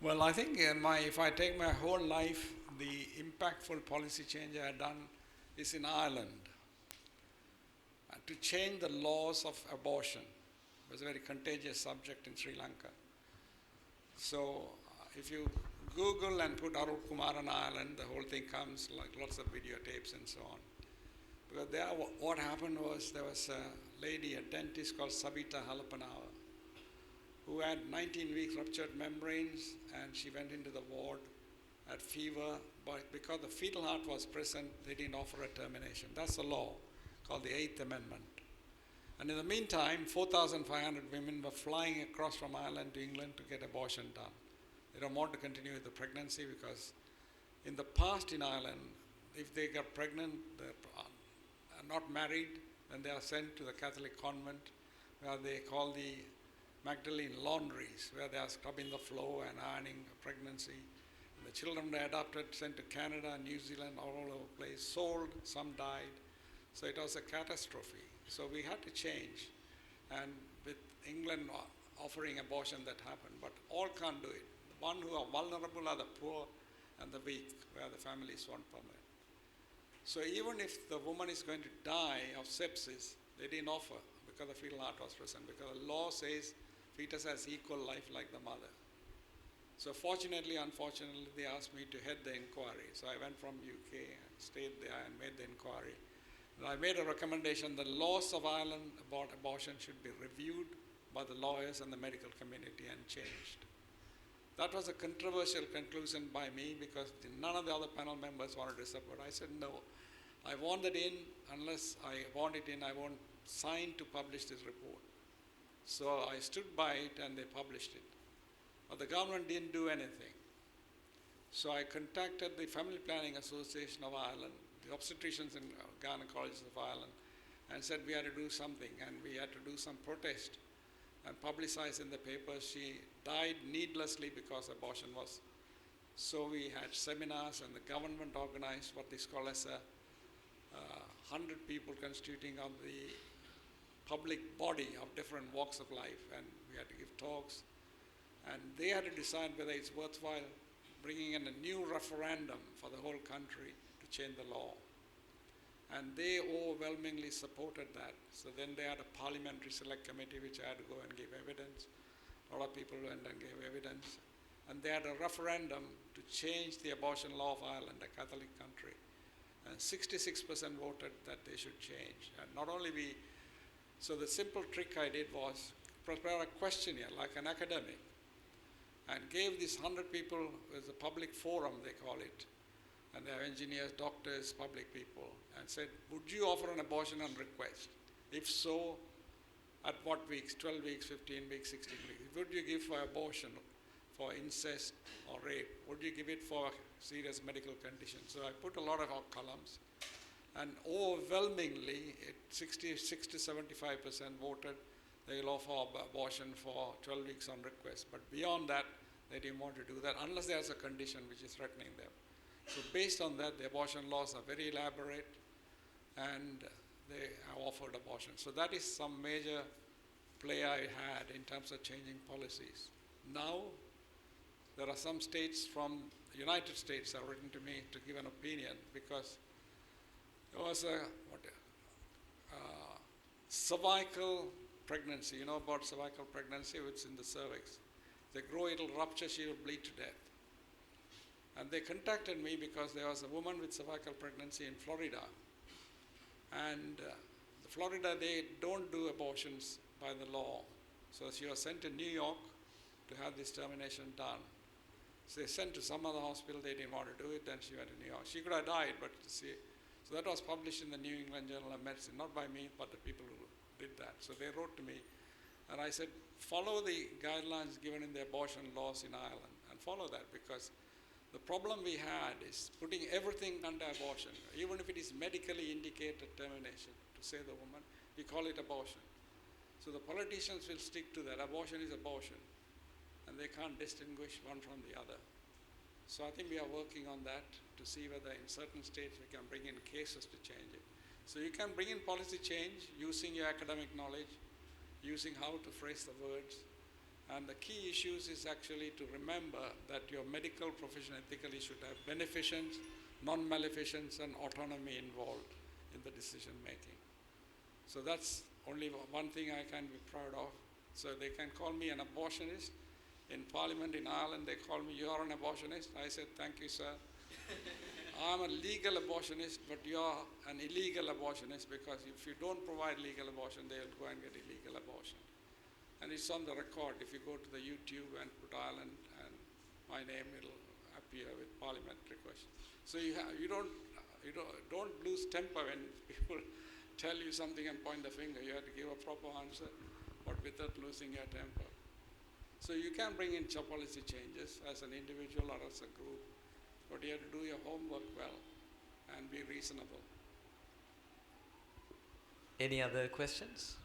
Well, I think if I take my whole life, the impactful policy change I had done is in Ireland. To change the laws of abortion. It was a very contagious subject in Sri Lanka. So if you Google and put Arulkumaran Ireland, the whole thing comes, like lots of videotapes and so on. Because there, what happened was there was a lady, a dentist called Sabita Halapanawa, who had 19 weeks ruptured membranes, and she went into the ward, had fever, but because the fetal heart was present, they didn't offer a termination. That's a law called the 8th Amendment. And in the meantime, 4,500 women were flying across from Ireland to England to get abortion done. They don't want to continue with the pregnancy because in the past in Ireland, if they got pregnant, they're not married, then they are sent to the Catholic convent where they call the Magdalene laundries, where they are scrubbing the floor and ironing pregnancy. And the children were adopted, sent to Canada, New Zealand, all over the place, sold, some died. So it was a catastrophe. So we had to change. And with England offering abortion, that happened. But all can't do it. The one who are vulnerable are the poor and the weak, where the families won't permit. So even if the woman is going to die of sepsis, they didn't offer because the fetal heart was present. Because the law says fetus has equal life like the mother. So fortunately, unfortunately, they asked me to head the inquiry. So I went from UK and stayed there and made the inquiry. And I made a recommendation: the laws of Ireland about abortion should be reviewed by the lawyers and the medical community and changed. That was a controversial conclusion by me because none of the other panel members wanted to support. I said, no, I want it in. Unless I want it in, I won't sign to publish this report. So I stood by it and they published it. But the government didn't do anything. So I contacted the Family Planning Association of Ireland, the obstetricians and gynecologists of Ireland, and said we had to do something, and we had to do some protest and publicize in the papers. She died needlessly because abortion was. So we had seminars, and the government organized what is called as a 100 people constituting of the public body of different walks of life, and we had to give talks, and they had to decide whether it's worthwhile bringing in a new referendum for the whole country to change the law. And they overwhelmingly supported that. So then they had a parliamentary select committee which I had to go and give evidence. A lot of people went and gave evidence. And they had a referendum to change the abortion law of Ireland, a Catholic country. And 66% voted that they should change. And not only so the simple trick I did was prepare a questionnaire like an academic and gave these 100 people as a public forum, they call it. And they have engineers, doctors, public people, and said, would you offer an abortion on request? If so, at what weeks? 12 weeks, 15 weeks, 16 weeks? Would you give for abortion, for incest or rape? Would you give it for serious medical conditions? So I put a lot of our columns, and overwhelmingly, 66 to 75% voted they will offer abortion for 12 weeks on request. But beyond that, they didn't want to do that unless there's a condition which is threatening them. So based on that, the abortion laws are very elaborate, and they have offered abortion. So that is some major play I had in terms of changing policies. Now, there are some states from the United States have written to me to give an opinion because there was a cervical pregnancy. You know about cervical pregnancy? It's in the cervix. They grow, it'll rupture, she will bleed to death. And they contacted me because there was a woman with cervical pregnancy in Florida. And Florida, they don't do abortions by the law. So she was sent to New York to have this termination done. So they sent to some other hospital, they didn't want to do it, then she went to New York. She could have died, but so that was published in the New England Journal of Medicine, not by me, but the people who did that. So they wrote to me, and I said, follow the guidelines given in the abortion laws in Ireland, and follow that, because the problem we had is putting everything under abortion, even if it is medically indicated termination, to say the woman, we call it abortion. So the politicians will stick to that. Abortion is abortion, and they can't distinguish one from the other. So I think we are working on that to see whether in certain states we can bring in cases to change it. So you can bring in policy change using your academic knowledge, using how to phrase the words. And the key issues is actually to remember that your medical profession ethically should have beneficence, non-maleficence, and autonomy involved in the decision making. So that's only one thing I can be proud of. So they can call me an abortionist. In Parliament in Ireland, they call me, you are an abortionist. I said, thank you, sir. I'm a legal abortionist, but you're an illegal abortionist, because if you don't provide legal abortion, they'll go and get illegal abortion. And it's on the record. If you go to the YouTube and put Ireland and my name, it'll appear with parliamentary questions. So you don't lose temper when people tell you something and point the finger. You have to give a proper answer, but without losing your temper. So you can bring in policy changes as an individual or as a group, but you have to do your homework well and be reasonable. Any other questions?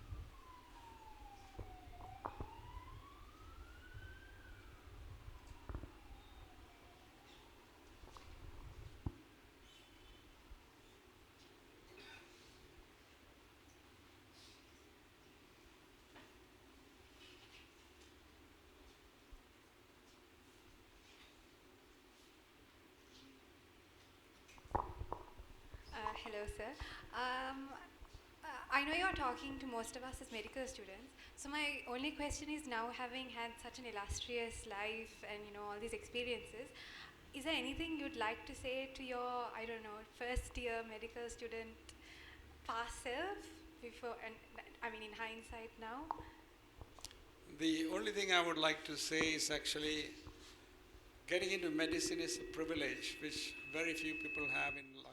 Hello, sir. I know you're talking to most of us as medical students. So my only question is, now having had such an illustrious life and all these experiences, is there anything you'd like to say to your, I don't know, first year medical student past self before, and I mean in hindsight now? The only thing I would like to say is actually getting into medicine is a privilege which very few people have in life.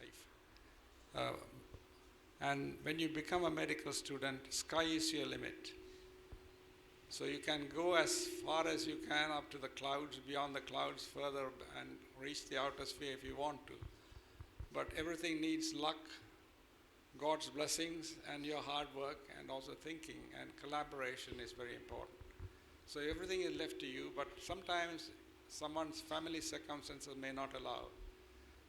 And when you become a medical student, sky is your limit. So you can go as far as you can up to the clouds, beyond the clouds further, and reach the outer sphere if you want to. But everything needs luck, God's blessings, and your hard work, and also thinking, and collaboration is very important. So everything is left to you, but sometimes someone's family circumstances may not allow.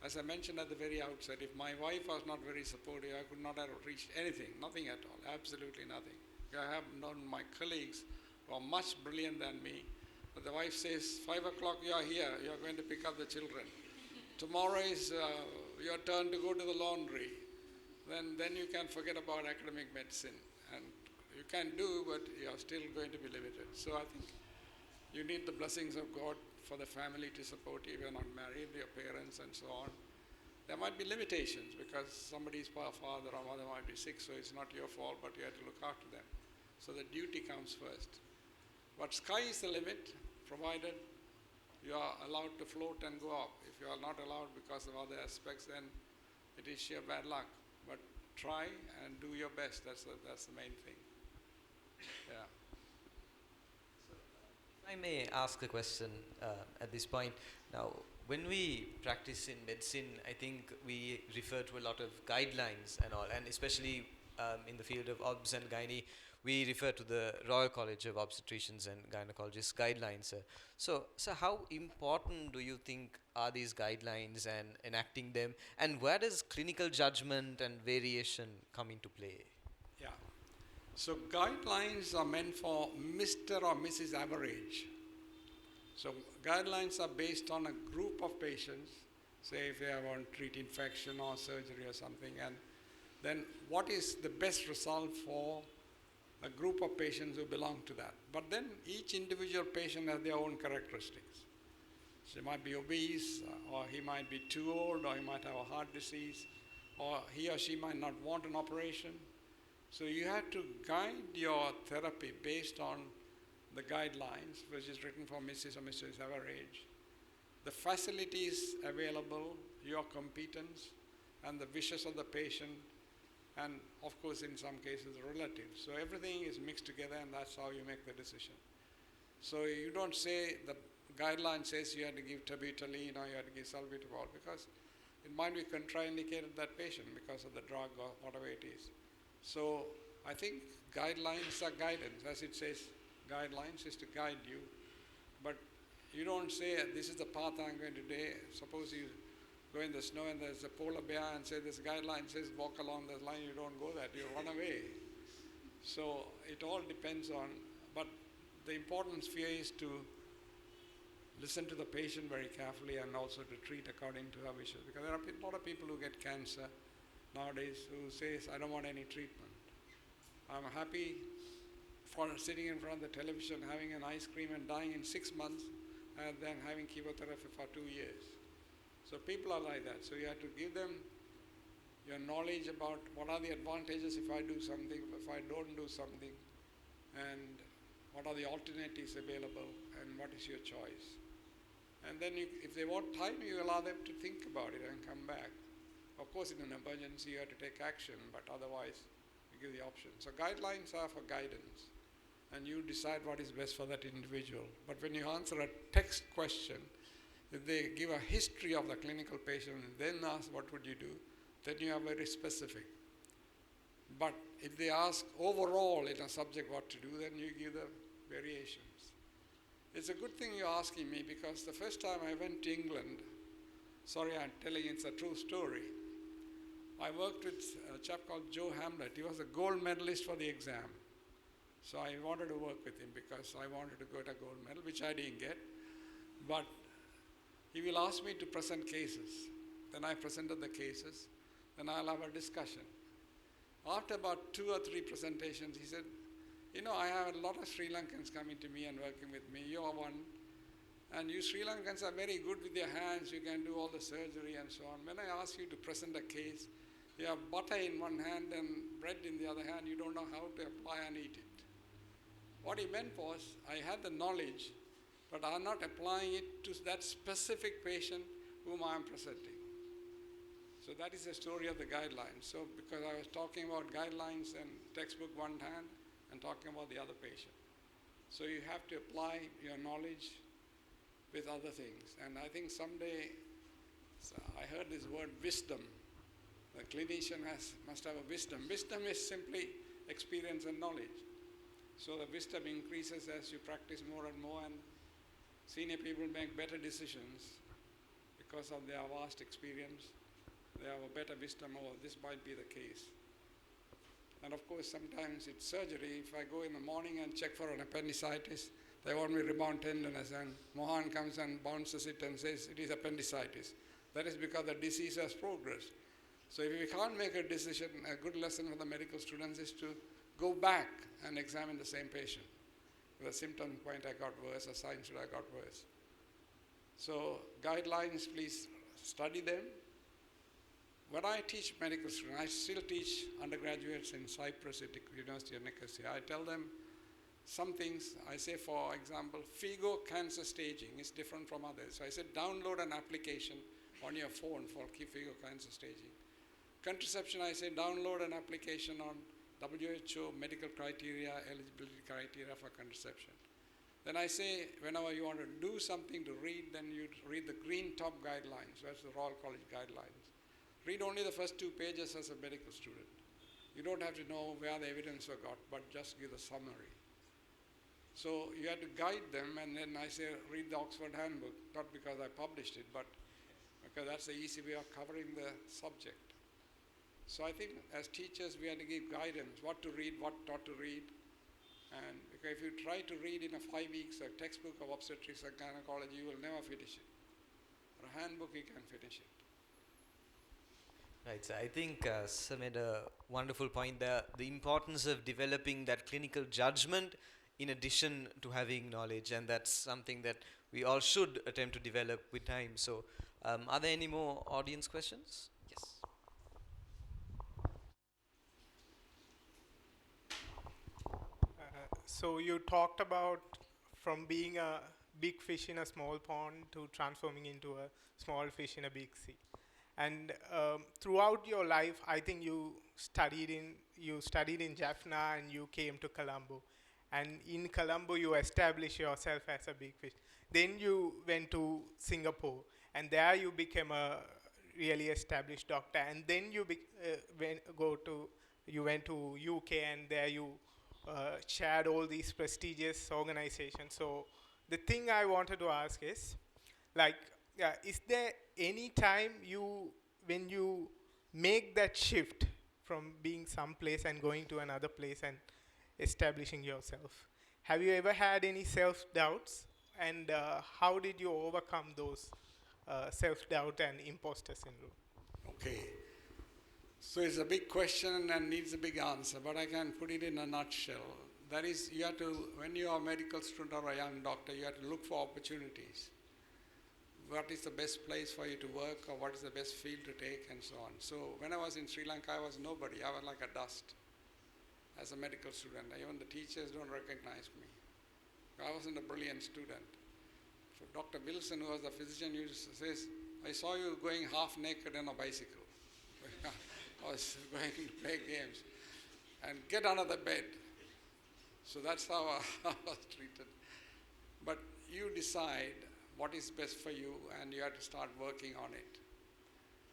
As I mentioned at the very outset, if my wife was not very supportive, I could not have reached anything, nothing at all, absolutely nothing. I have known my colleagues who are much brilliant than me, but the wife says, 5 o'clock you are here, you are going to pick up the children. Tomorrow is your turn to go to the laundry. Then you can forget about academic medicine. And you can do, but you are still going to be limited. So I think you need the blessings of God for the family to support you. If you're not married, your parents and so on. There might be limitations because somebody's father or mother might be sick, so it's not your fault, but you have to look after them. So the duty comes first. But sky is the limit, provided you are allowed to float and go up. If you are not allowed because of other aspects, then it is sheer bad luck. But try and do your best. That's the main thing. Yeah. I may ask a question at this point. Now, when we practice in medicine, I think we refer to a lot of guidelines and all, and especially in the field of obs and gynae, we refer to the Royal College of Obstetricians and Gynecologists guidelines. So how important do you think are these guidelines and enacting them, and where does clinical judgment and variation come into play? Yeah. So guidelines are meant for Mr. or Mrs. Average. So guidelines are based on a group of patients, say if they want to treat infection or surgery or something, and then what is the best result for a group of patients who belong to that. But then each individual patient has their own characteristics. So he might be obese, or he might be too old, or he might have a heart disease, or he or she might not want an operation. So you have to guide your therapy based on the guidelines, which is written for Mrs. or Mrs. Average, the facilities available, your competence, and the wishes of the patient, and of course in some cases relatives. So everything is mixed together, and that's how you make the decision. So you don't say the guideline says you have to give terbutaline or you have to give salbutamol, because it might be contraindicated that patient because of the drug or whatever it is. So I think guidelines are guidance. As it says, guidelines is to guide you, but you don't say this is the path I'm going to do. Suppose you go in the snow and there's a polar bear and say this guideline says walk along this line, you don't go that, you run away. So it all depends on, but the important sphere is to listen to the patient very carefully and also to treat according to her wishes, because there are a lot of people who get cancer nowadays who says I don't want any treatment. I'm happy for sitting in front of the television having an ice cream and dying in 6 months and then having chemotherapy for 2 years. So people are like that. So you have to give them your knowledge about what are the advantages if I do something, if I don't do something, and what are the alternatives available, and what is your choice. And then if they want time, you allow them to think about it and come back. Of course, in an emergency, you have to take action, but otherwise, you give the option. So guidelines are for guidance, and you decide what is best for that individual. But when you answer a text question, if they give a history of the clinical patient and then ask what would you do, then you are very specific. But if they ask overall in a subject what to do, then you give the variations. It's a good thing you're asking me, because the first time I went to England, sorry I'm telling it's a true story, I worked with a chap called Joe Hamlet. He was a gold medalist for the exam. So I wanted to work with him because I wanted to get a gold medal, which I didn't get. But he will ask me to present cases. Then I presented the cases. Then I'll have a discussion. After about 2 or 3 presentations, he said, you know, I have a lot of Sri Lankans coming to me and working with me. You're one. And you Sri Lankans are very good with your hands. You can do all the surgery and so on. When I ask you to present a case, you have butter in one hand and bread in the other hand. You don't know how to apply and eat it. What he meant was, I had the knowledge, but I'm not applying it to that specific patient whom I'm presenting. So that is the story of the guidelines. So because I was talking about guidelines and textbook one hand and talking about the other patient. So you have to apply your knowledge with other things. And I think someday, I heard this word wisdom. The clinician must have a wisdom. Wisdom is simply experience and knowledge. So the wisdom increases as you practice more and more, and senior people make better decisions because of their vast experience. They have a better wisdom, oh, this might be the case. And of course, sometimes it's surgery. If I go in the morning and check for an appendicitis, they want me rebound tenderness, and Mohan comes and bounces it and says it is appendicitis. That is because the disease has progressed. So if we can't make a decision, a good lesson for the medical students is to go back and examine the same patient. The symptom point I got worse, a sign should I got worse. So guidelines, please study them. When I teach medical students, I still teach undergraduates in Cyprus at the University of Nicosia. I tell them some things. I say, for example, FIGO cancer staging is different from others. So I said, download an application on your phone for FIGO cancer staging. Contraception, I say, download an application on WHO medical criteria, eligibility criteria for contraception. Then I say, whenever you want to do something to read, then you read the green top guidelines. That's the Royal College guidelines. Read only the first 2 pages as a medical student. You don't have to know where the evidence was got, but just give the summary. So you have to guide them, and then I say, read the Oxford Handbook, not because I published it, but because that's the easy way of covering the subject. So I think as teachers we have to give guidance, what to read, what not to read. And because if you try to read in a 5 weeks a textbook of obstetrics and gynecology, you will never finish it. Or a handbook, you can finish it. Right, so I think Sir made a wonderful point there. The importance of developing that clinical judgment in addition to having knowledge, and that's something that we all should attempt to develop with time. So, are there any more audience questions? Yes. So you talked about from being a big fish in a small pond to transforming into a small fish in a big sea. And throughout your life, I think you studied in Jaffna and you came to Colombo. And in Colombo, you established yourself as a big fish. Then you went to Singapore, and there you became a really established doctor. And then you went to UK, and there you chaired all these prestigious organizations. So the thing I wanted to ask is, like, is there any time when you make that shift from being someplace and going to another place and establishing yourself? Have you ever had any self-doubts? And how did you overcome those self-doubt and imposter syndrome? Okay. So it's a big question and needs a big answer, but I can put it in a nutshell. That is, you have to, when you are a medical student or a young doctor, you have to look for opportunities. What is the best place for you to work, or what is the best field to take, and so on. So when I was in Sri Lanka, I was nobody. I was like a dust as a medical student. Even the teachers don't recognize me. I wasn't a brilliant student. So Dr. Wilson, who was the physician, used to say, I saw you going half naked on a bicycle. I was going to play games. And get under the bed. So that's how I was treated. But you decide what is best for you, and you have to start working on it.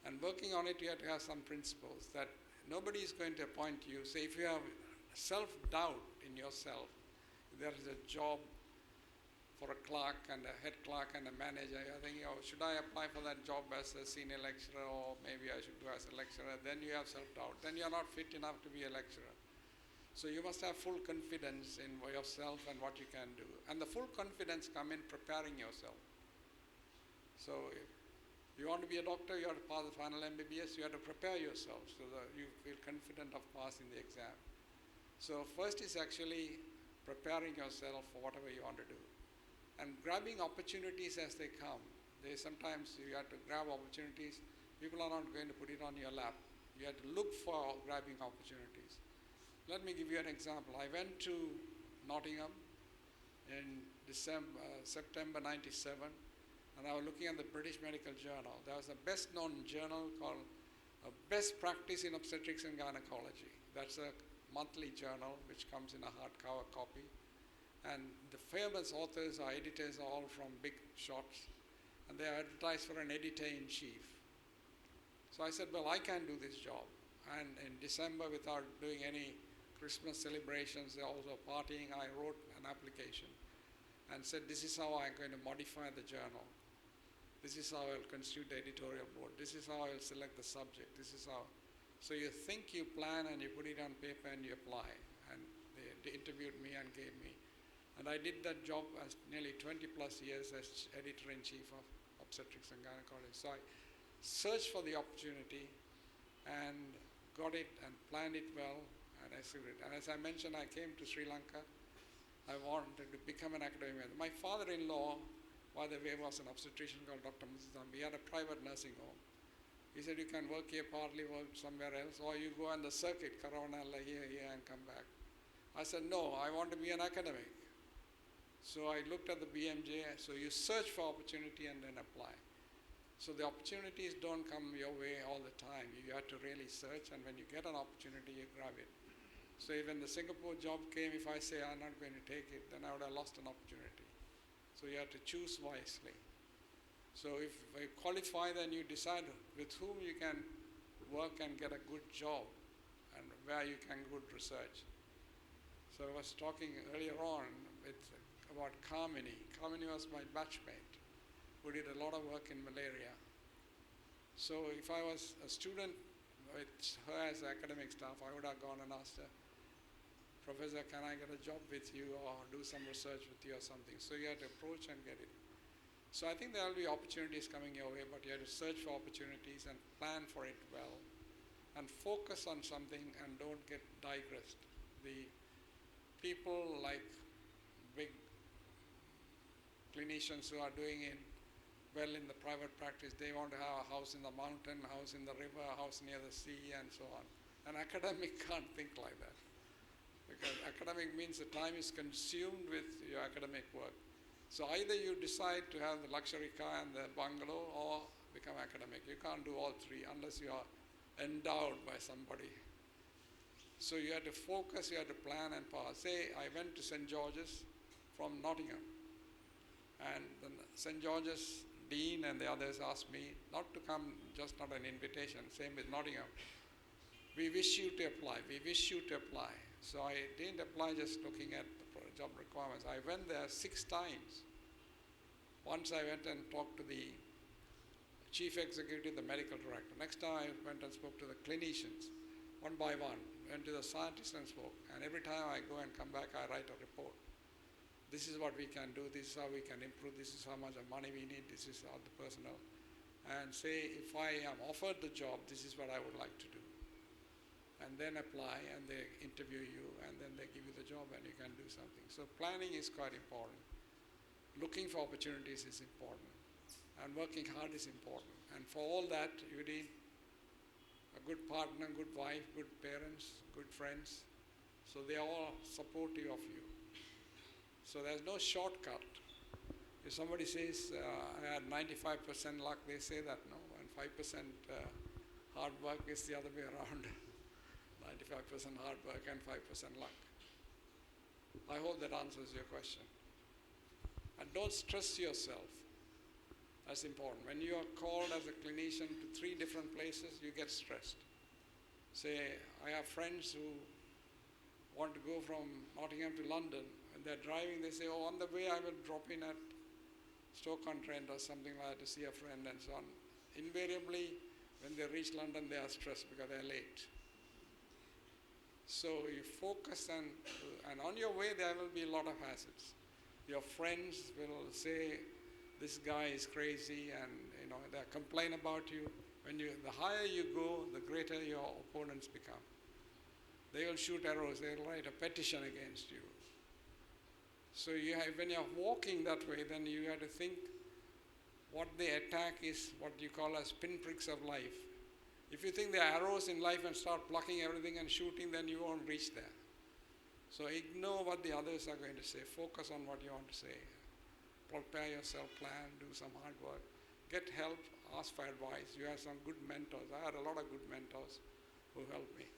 And working on it, you have to have some principles that nobody is going to appoint you. Say, if you have self-doubt in yourself, there is a job for a clerk and a head clerk and a manager, you're thinking, oh, should I apply for that job as a senior lecturer, or maybe I should go as a lecturer? Then you have self-doubt. Then you're not fit enough to be a lecturer. So you must have full confidence in yourself and what you can do. And the full confidence comes in preparing yourself. So if you want to be a doctor, you have to pass the final MBBS, you have to prepare yourself so that you feel confident of passing the exam. So first is actually preparing yourself for whatever you want to do. And grabbing opportunities as they come. Sometimes you have to grab opportunities. People are not going to put it on your lap. You have to look for grabbing opportunities. Let me give you an example. I went to Nottingham in September 97, and I was looking at the British Medical Journal. There was a best-known journal called Best Practice in Obstetrics and Gynecology. That's a monthly journal which comes in a hardcover copy. And the famous authors or editors are all from big shops, and they are advertised for an editor-in-chief. So I said, well, I can do this job. And in December, without doing any Christmas celebrations, also partying, I wrote an application and said, this is how I'm going to modify the journal. This is how I'll constitute the editorial board. This is how I'll select the subject. This is how. So you think, you plan, and you put it on paper and you apply. And they interviewed me and gave me. And I did that job as nearly 20 plus years as editor-in-chief of obstetrics and gynecology. So I searched for the opportunity and got it and planned it well and executed it. And as I mentioned, I came to Sri Lanka. I wanted to become an academic. My father-in-law, by the way, was an obstetrician called Dr. Muzam. He had a private nursing home. He said, you can work here, partly work somewhere else, or you go on the circuit, Karunaratne, here, and come back. I said, no, I want to be an academic. So I looked at the BMJ. So you search for opportunity and then apply. So the opportunities don't come your way all the time. You have to really search, and when you get an opportunity, you grab it. So when the Singapore job came, if I say I'm not going to take it, then I would have lost an opportunity. So you have to choose wisely. So if you qualify, then you decide with whom you can work and get a good job, and where you can do good research. So I was talking earlier on about Kamini. Kamini was my batchmate who did a lot of work in malaria. So if I was a student with her as academic staff, I would have gone and asked her, Professor, can I get a job with you or do some research with you or something? So you have to approach and get it. So I think there will be opportunities coming your way, but you have to search for opportunities and plan for it well and focus on something and don't get digressed. The people like big clinicians who are doing it well in the private practice, they want to have a house in the mountain, a house in the river, a house near the sea, and so on. An academic can't think like that, because academic means the time is consumed with your academic work. So either you decide to have the luxury car and the bungalow or become academic. You can't do all three unless you are endowed by somebody. So you have to focus, you have to plan and pass. Say I went to St. George's from Nottingham, and the St. George's dean and the others asked me not to come, just not an invitation, same with Nottingham. We wish you to apply, we wish you to apply. So I didn't apply just looking at the job requirements. I went there 6 times. Once I went and talked to the chief executive, the medical director. Next time I went and spoke to the clinicians, one by one. Went to the scientists and spoke. And every time I go and come back, I write a report. This is what we can do, this is how we can improve, this is how much money we need, this is all the personnel. And say, if I am offered the job, this is what I would like to do. And then apply, and they interview you, and then they give you the job, and you can do something. So planning is quite important. Looking for opportunities is important. And working hard is important. And for all that, you need a good partner, good wife, good parents, good friends. So they are all supportive of you. So there's no shortcut. If somebody says, I had 95% luck, they say that, no, and 5% hard work is the other way around. 95% hard work and 5% luck. I hope that answers your question. And don't stress yourself. That's important. When you are called as a clinician to 3 different places, you get stressed. Say, I have friends who want to go from Nottingham to London, and they're driving, they say, oh, on the way I will drop in at Stoke-on-Trent or something like that to see a friend and so on. Invariably, when they reach London, they are stressed because they're late. So you focus, and on your way there will be a lot of hazards. Your friends will say, this guy is crazy, and they'll complain about you. The higher you go, the greater your opponents become. They will shoot arrows, they'll write a petition against you. So when you're walking that way, then you have to think what they attack is what you call as pinpricks of life. If you think there are arrows in life and start plucking everything and shooting, then you won't reach there. So ignore what the others are going to say. Focus on what you want to say. Prepare yourself, plan, do some hard work. Get help, ask for advice. You have some good mentors. I had a lot of good mentors who helped me.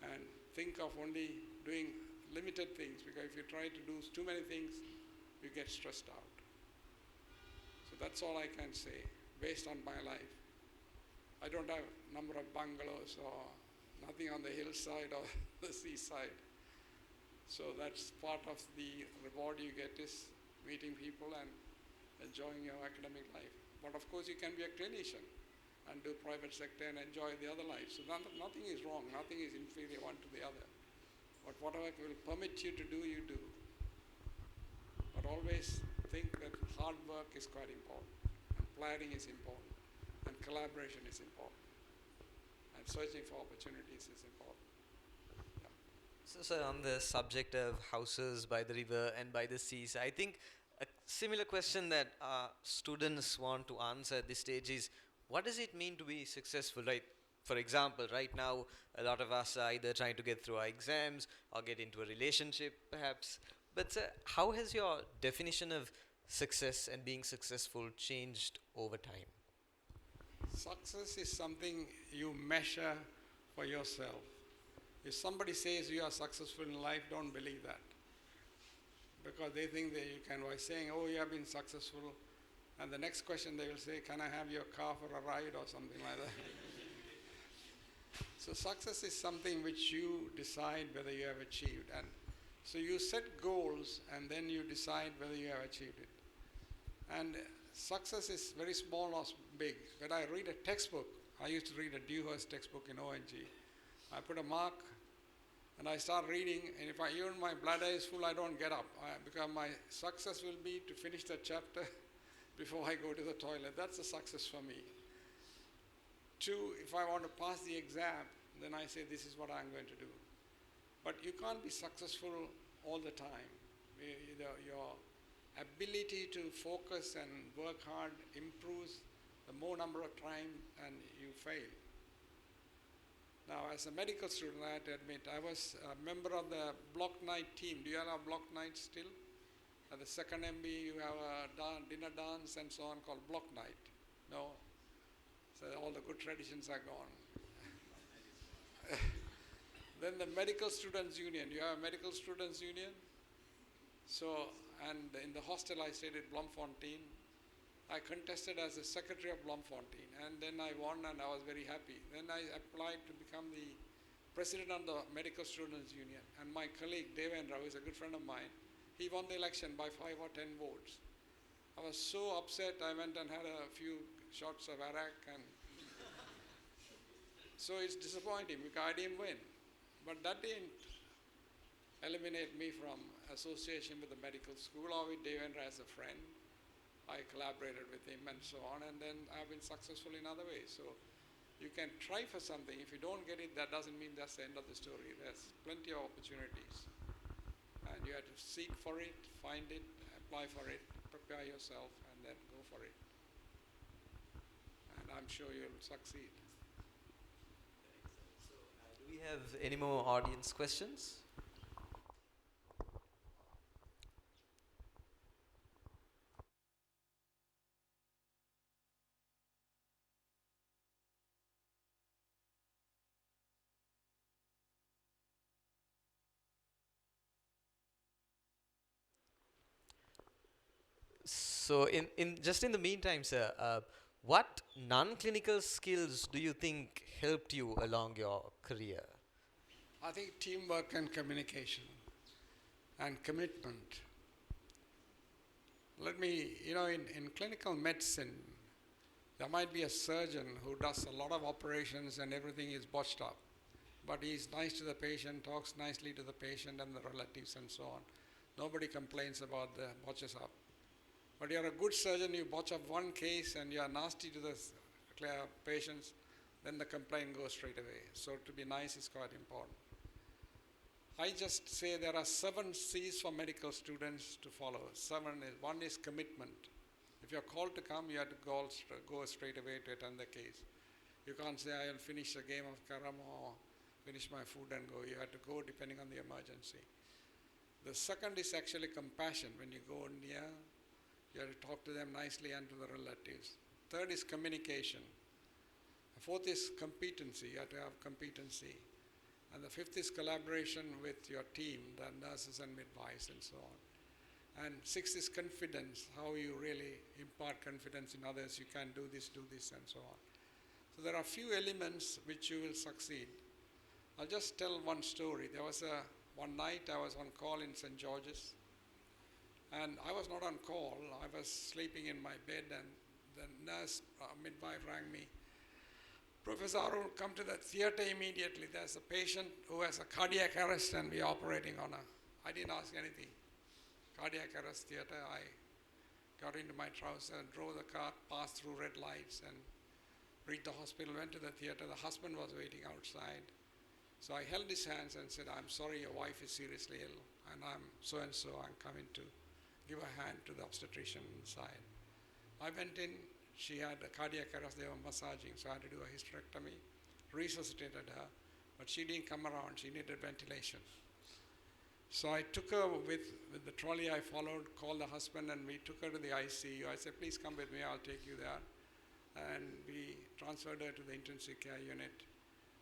And think of only doing limited things, because if you try to do too many things, you get stressed out. So that's all I can say based on my life. I don't have a number of bungalows or nothing on the hillside or the seaside. So that's part of the reward you get, is meeting people and enjoying your academic life. But of course you can be a clinician and do private sector and enjoy the other life. So nothing is wrong, nothing is inferior one to the other. But whatever will permit you to do, you do. But always think that hard work is quite important, and planning is important, and collaboration is important, and searching for opportunities is important. Yeah. So, sir, on the subject of houses by the river and by the seas, I think a similar question that students want to answer at this stage is, what does it mean to be successful, right? For example, right now, a lot of us are either trying to get through our exams or get into a relationship, perhaps. But sir, how has your definition of success and being successful changed over time? Success is something you measure for yourself. If somebody says you are successful in life, don't believe that. Because they think that you can, by saying, oh, you have been successful, and the next question they will say, can I have your car for a ride or something like that? So success is something which you decide whether you have achieved. And so you set goals, and then you decide whether you have achieved it. And success is very small or big. When I read a textbook, I used to read a Dewhurst textbook in ONG. I put a mark and I start reading, and if even my bladder is full, I don't get up, because my success will be to finish that chapter before I go to the toilet. That's a success for me. 2, if I want to pass the exam, then I say this is what I'm going to do. But you can't be successful all the time. Your ability to focus and work hard improves the more number of times and you fail. Now, as a medical student, I had to admit, I was a member of the block night team. Do you have block night still? At the second MB, you have a dinner dance and so on called block night. No? So all the good traditions are gone. Then the medical students union. You have a medical students union? So, and in the hostel I stayed at Bloemfontein. I contested as the secretary of Bloemfontein, and then I won and I was very happy. Then I applied to become the president of the medical students union, and my colleague Devendra, who is a good friend of mine, he won the election by 5 or 10 votes. I was so upset, I went and had a few shots of arak, and so it's disappointing because I didn't win. But that didn't eliminate me from association with the medical school or with Devendra as a friend. I collaborated with him and so on, and then I've been successful in other ways. So you can try for something. If you don't get it, that doesn't mean that's the end of the story. There's plenty of opportunities. And you have to seek for it, find it, apply for it, prepare yourself, and then go for it. And I'm sure you'll succeed. So, do we have any more audience questions? So, in the meantime, sir, what non-clinical skills do you think helped you along your career? I think teamwork and communication and commitment. Let me, in clinical medicine, there might be a surgeon who does a lot of operations and everything is botched up. But he's nice to the patient, talks nicely to the patient and the relatives and so on. Nobody complains about the botches up. But you're a good surgeon, you botch up one case and you're nasty to the patients, then the complaint goes straight away. So to be nice is quite important. I just say there are 7 C's for medical students to follow. 1 is commitment. If you're called to come, you have to go straight away to attend the case. You can't say, I'll finish a game of carom or finish my food and go. You have to go depending on the emergency. The second is actually compassion. When you go near, you have to talk to them nicely and to the relatives. Third is communication. The 4th is competency. You have to have competency. And the 5th is collaboration with your team, the nurses and midwives and so on. And 6th is confidence, how you really impart confidence in others. You can do this, and so on. So there are few elements which you will succeed. I'll just tell one story. There was one night I was on call in St. George's. And I was not on call. I was sleeping in my bed, and the nurse, midwife rang me. Professor Arul, come to the theater immediately. There's a patient who has a cardiac arrest and we're operating on her. I didn't ask anything. Cardiac arrest theater, I got into my trouser, drove the car, passed through red lights and reached the hospital, went to the theater. The husband was waiting outside. So I held his hands and said, I'm sorry, your wife is seriously ill and I'm so-and-so, I'm coming to give a hand to the obstetrician inside. I went in, she had a cardiac arrest, they were massaging, so I had to do a hysterectomy, resuscitated her, but she didn't come around, she needed ventilation. So I took her with the trolley I followed, called the husband, and we took her to the ICU. I said, please come with me, I'll take you there. And we transferred her to the intensive care unit.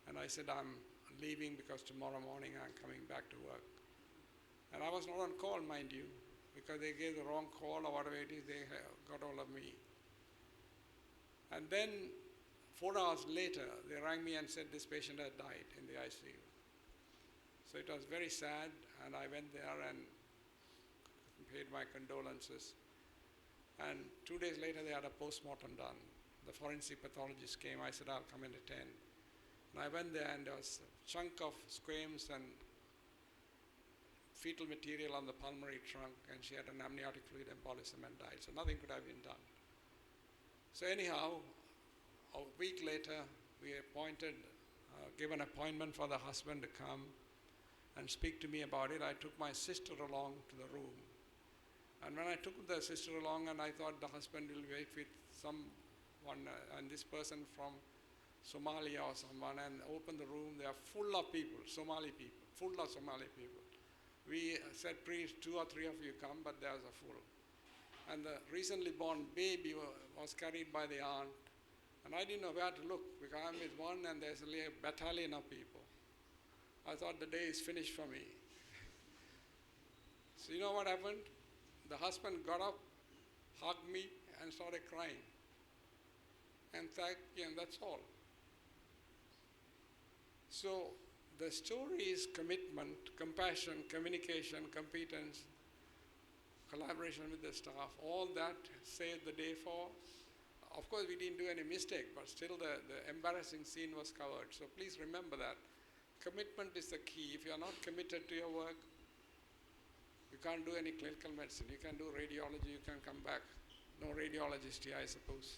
And I said, I'm leaving because tomorrow morning I'm coming back to work. And I was not on call, mind you, because they gave the wrong call or whatever it is, they got hold of me. And then 4 hours later, they rang me and said this patient had died in the ICU. So it was very sad, and I went there and paid my condolences. And 2 days later, they had a post-mortem done. the forensic pathologist came. I said, I'll come and attend. And I went there, and there was a chunk of squames and fetal material on the pulmonary trunk, and she had an amniotic fluid embolism and died. So nothing could have been done. So anyhow, a week later, we gave an appointment for the husband to come and speak to me about it. I took my sister along to the room. And when I took the sister along, and I thought the husband will wait with someone, and this person from Somalia or someone, and opened the room, they are full of people, Somali people, full of Somali people. We said, please, 2 or 3 of you come, but there's a full. And the recently born baby was carried by the aunt, and I didn't know where to look, because I'm with one and there's a battalion of people. I thought the day is finished for me. So you know what happened? The husband got up, hugged me, and started crying. And thanked me, and that's all. So the story is commitment, compassion, communication, competence, collaboration with the staff. All that saved the day for. Of course, we didn't do any mistake, but still the embarrassing scene was covered. So please remember that. Commitment is the key. If you're not committed to your work, you can't do any clinical medicine. You can do radiology, you can come back. No radiologist here, I suppose.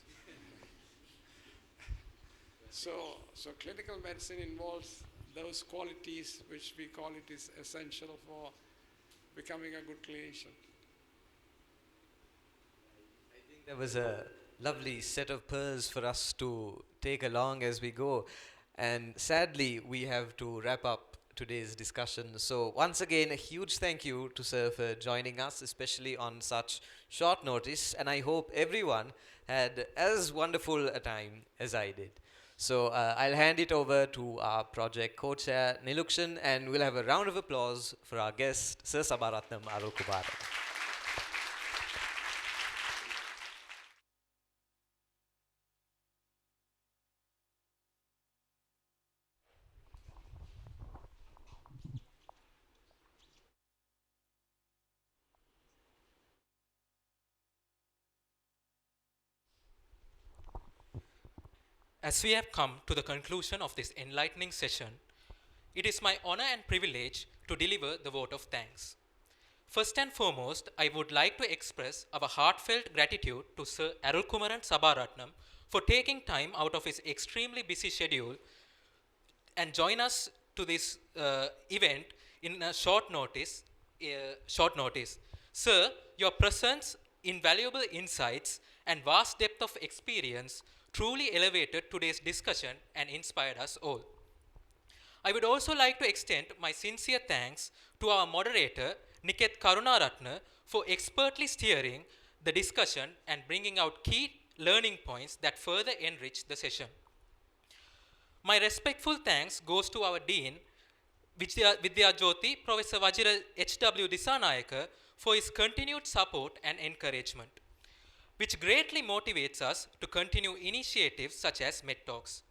So clinical medicine involves those qualities which we call it is essential for becoming a good clinician. I think that was a lovely set of pearls for us to take along as we go. And sadly, we have to wrap up today's discussion. So once again, a huge thank you to Sir for joining us, especially on such short notice. And I hope everyone had as wonderful a time as I did. So I'll hand it over to our project co-chair, Nilukshan, and we'll have a round of applause for our guest, Sir Sabaratnam Arulkumaran. As we have come to the conclusion of this enlightening session, it is my honor and privilege to deliver the vote of thanks. First and foremost, I would like to express our heartfelt gratitude to Sir Arulkumaran Sabaratnam for taking time out of his extremely busy schedule and join us to this event in a short notice. Sir, your presence, invaluable insights, and vast depth of experience truly elevated today's discussion and inspired us all. I would also like to extend my sincere thanks to our moderator, Niketh Karunaratne, for expertly steering the discussion and bringing out key learning points that further enrich the session. My respectful thanks goes to our Dean, Vidya Jyoti, Professor Vajira H.W. Disanayaka, for his continued support and encouragement, which greatly motivates us to continue initiatives such as MedTalks.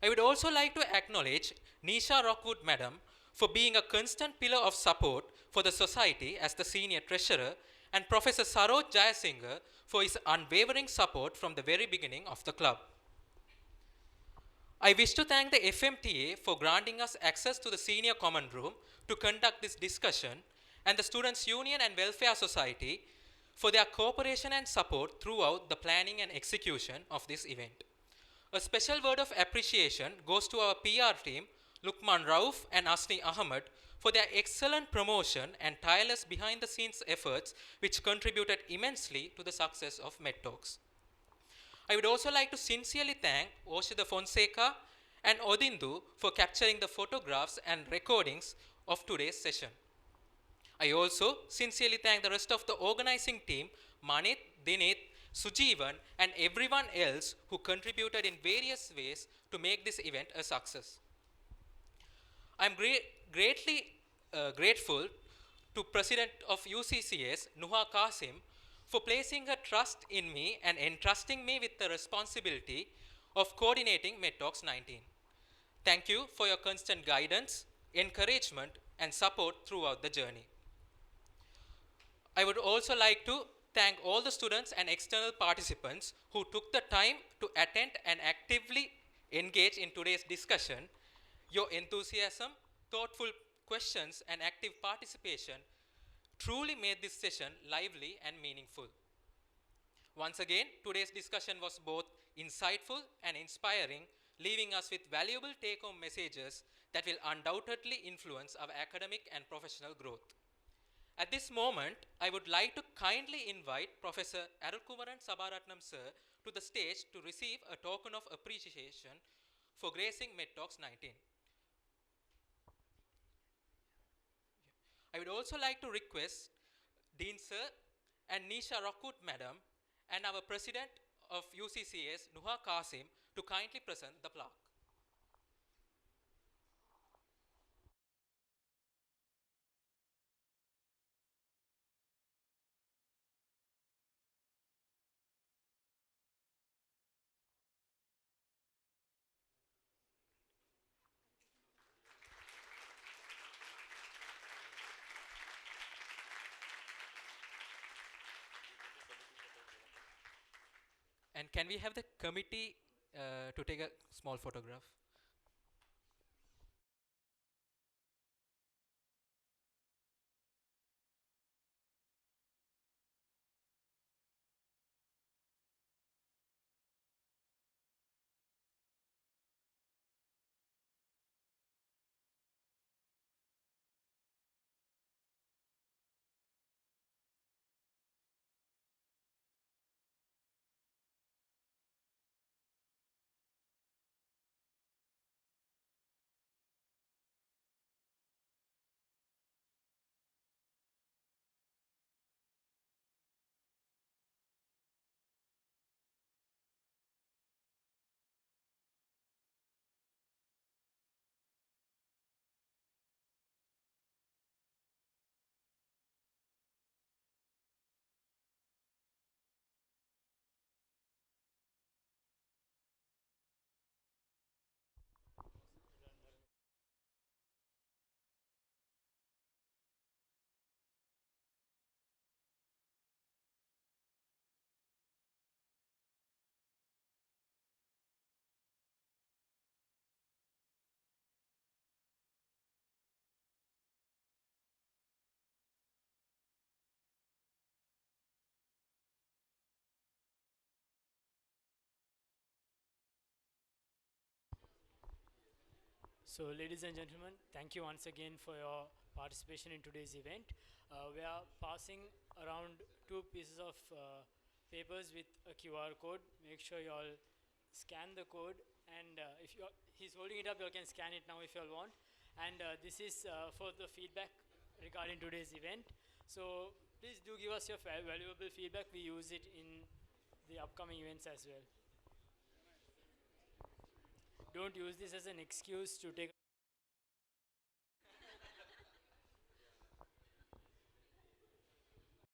I would also like to acknowledge Nisha Rockwood Madam for being a constant pillar of support for the Society as the Senior Treasurer, and Professor Saroj Jayasinghe for his unwavering support from the very beginning of the club. I wish to thank the FMTA for granting us access to the Senior Common Room to conduct this discussion, and the Students' Union and Welfare Society for their cooperation and support throughout the planning and execution of this event. A special word of appreciation goes to our PR team, Lukman Rauf and Asni Ahmed, for their excellent promotion and tireless behind-the-scenes efforts which contributed immensely to the success of MedTalks. I would also like to sincerely thank Oshida Fonseca and Odindu for capturing the photographs and recordings of today's session. I also sincerely thank the rest of the organizing team, Manit, Dinit, Sujeevan, and everyone else who contributed in various ways to make this event a success. I am greatly grateful to President of UCCS, Nuha Qasim, for placing her trust in me and entrusting me with the responsibility of coordinating MedTalks 19. Thank you for your constant guidance, encouragement, and support throughout the journey. I would also like to thank all the students and external participants who took the time to attend and actively engage in today's discussion. Your enthusiasm, thoughtful questions, and active participation truly made this session lively and meaningful. Once again, today's discussion was both insightful and inspiring, leaving us with valuable take-home messages that will undoubtedly influence our academic and professional growth. At this moment, I would like to kindly invite Professor Arulkumaran Sabaratnam sir to the stage to receive a token of appreciation for gracing MedTalks 19. I would also like to request Dean sir and Nisha Rockwood madam and our president of UCCS, Nuha Qasim, to kindly present the plaque. And can we have the committee to take a small photograph? So, ladies and gentlemen, thank you once again for your participation in today's event. We are passing around two pieces of papers with a QR code. Make sure you all scan the code, and if you he's holding it up, you can scan it now if you all want. And this is for the feedback regarding today's event. So please do give us your valuable feedback. We use it in the upcoming events as well. Don't use this as an excuse to take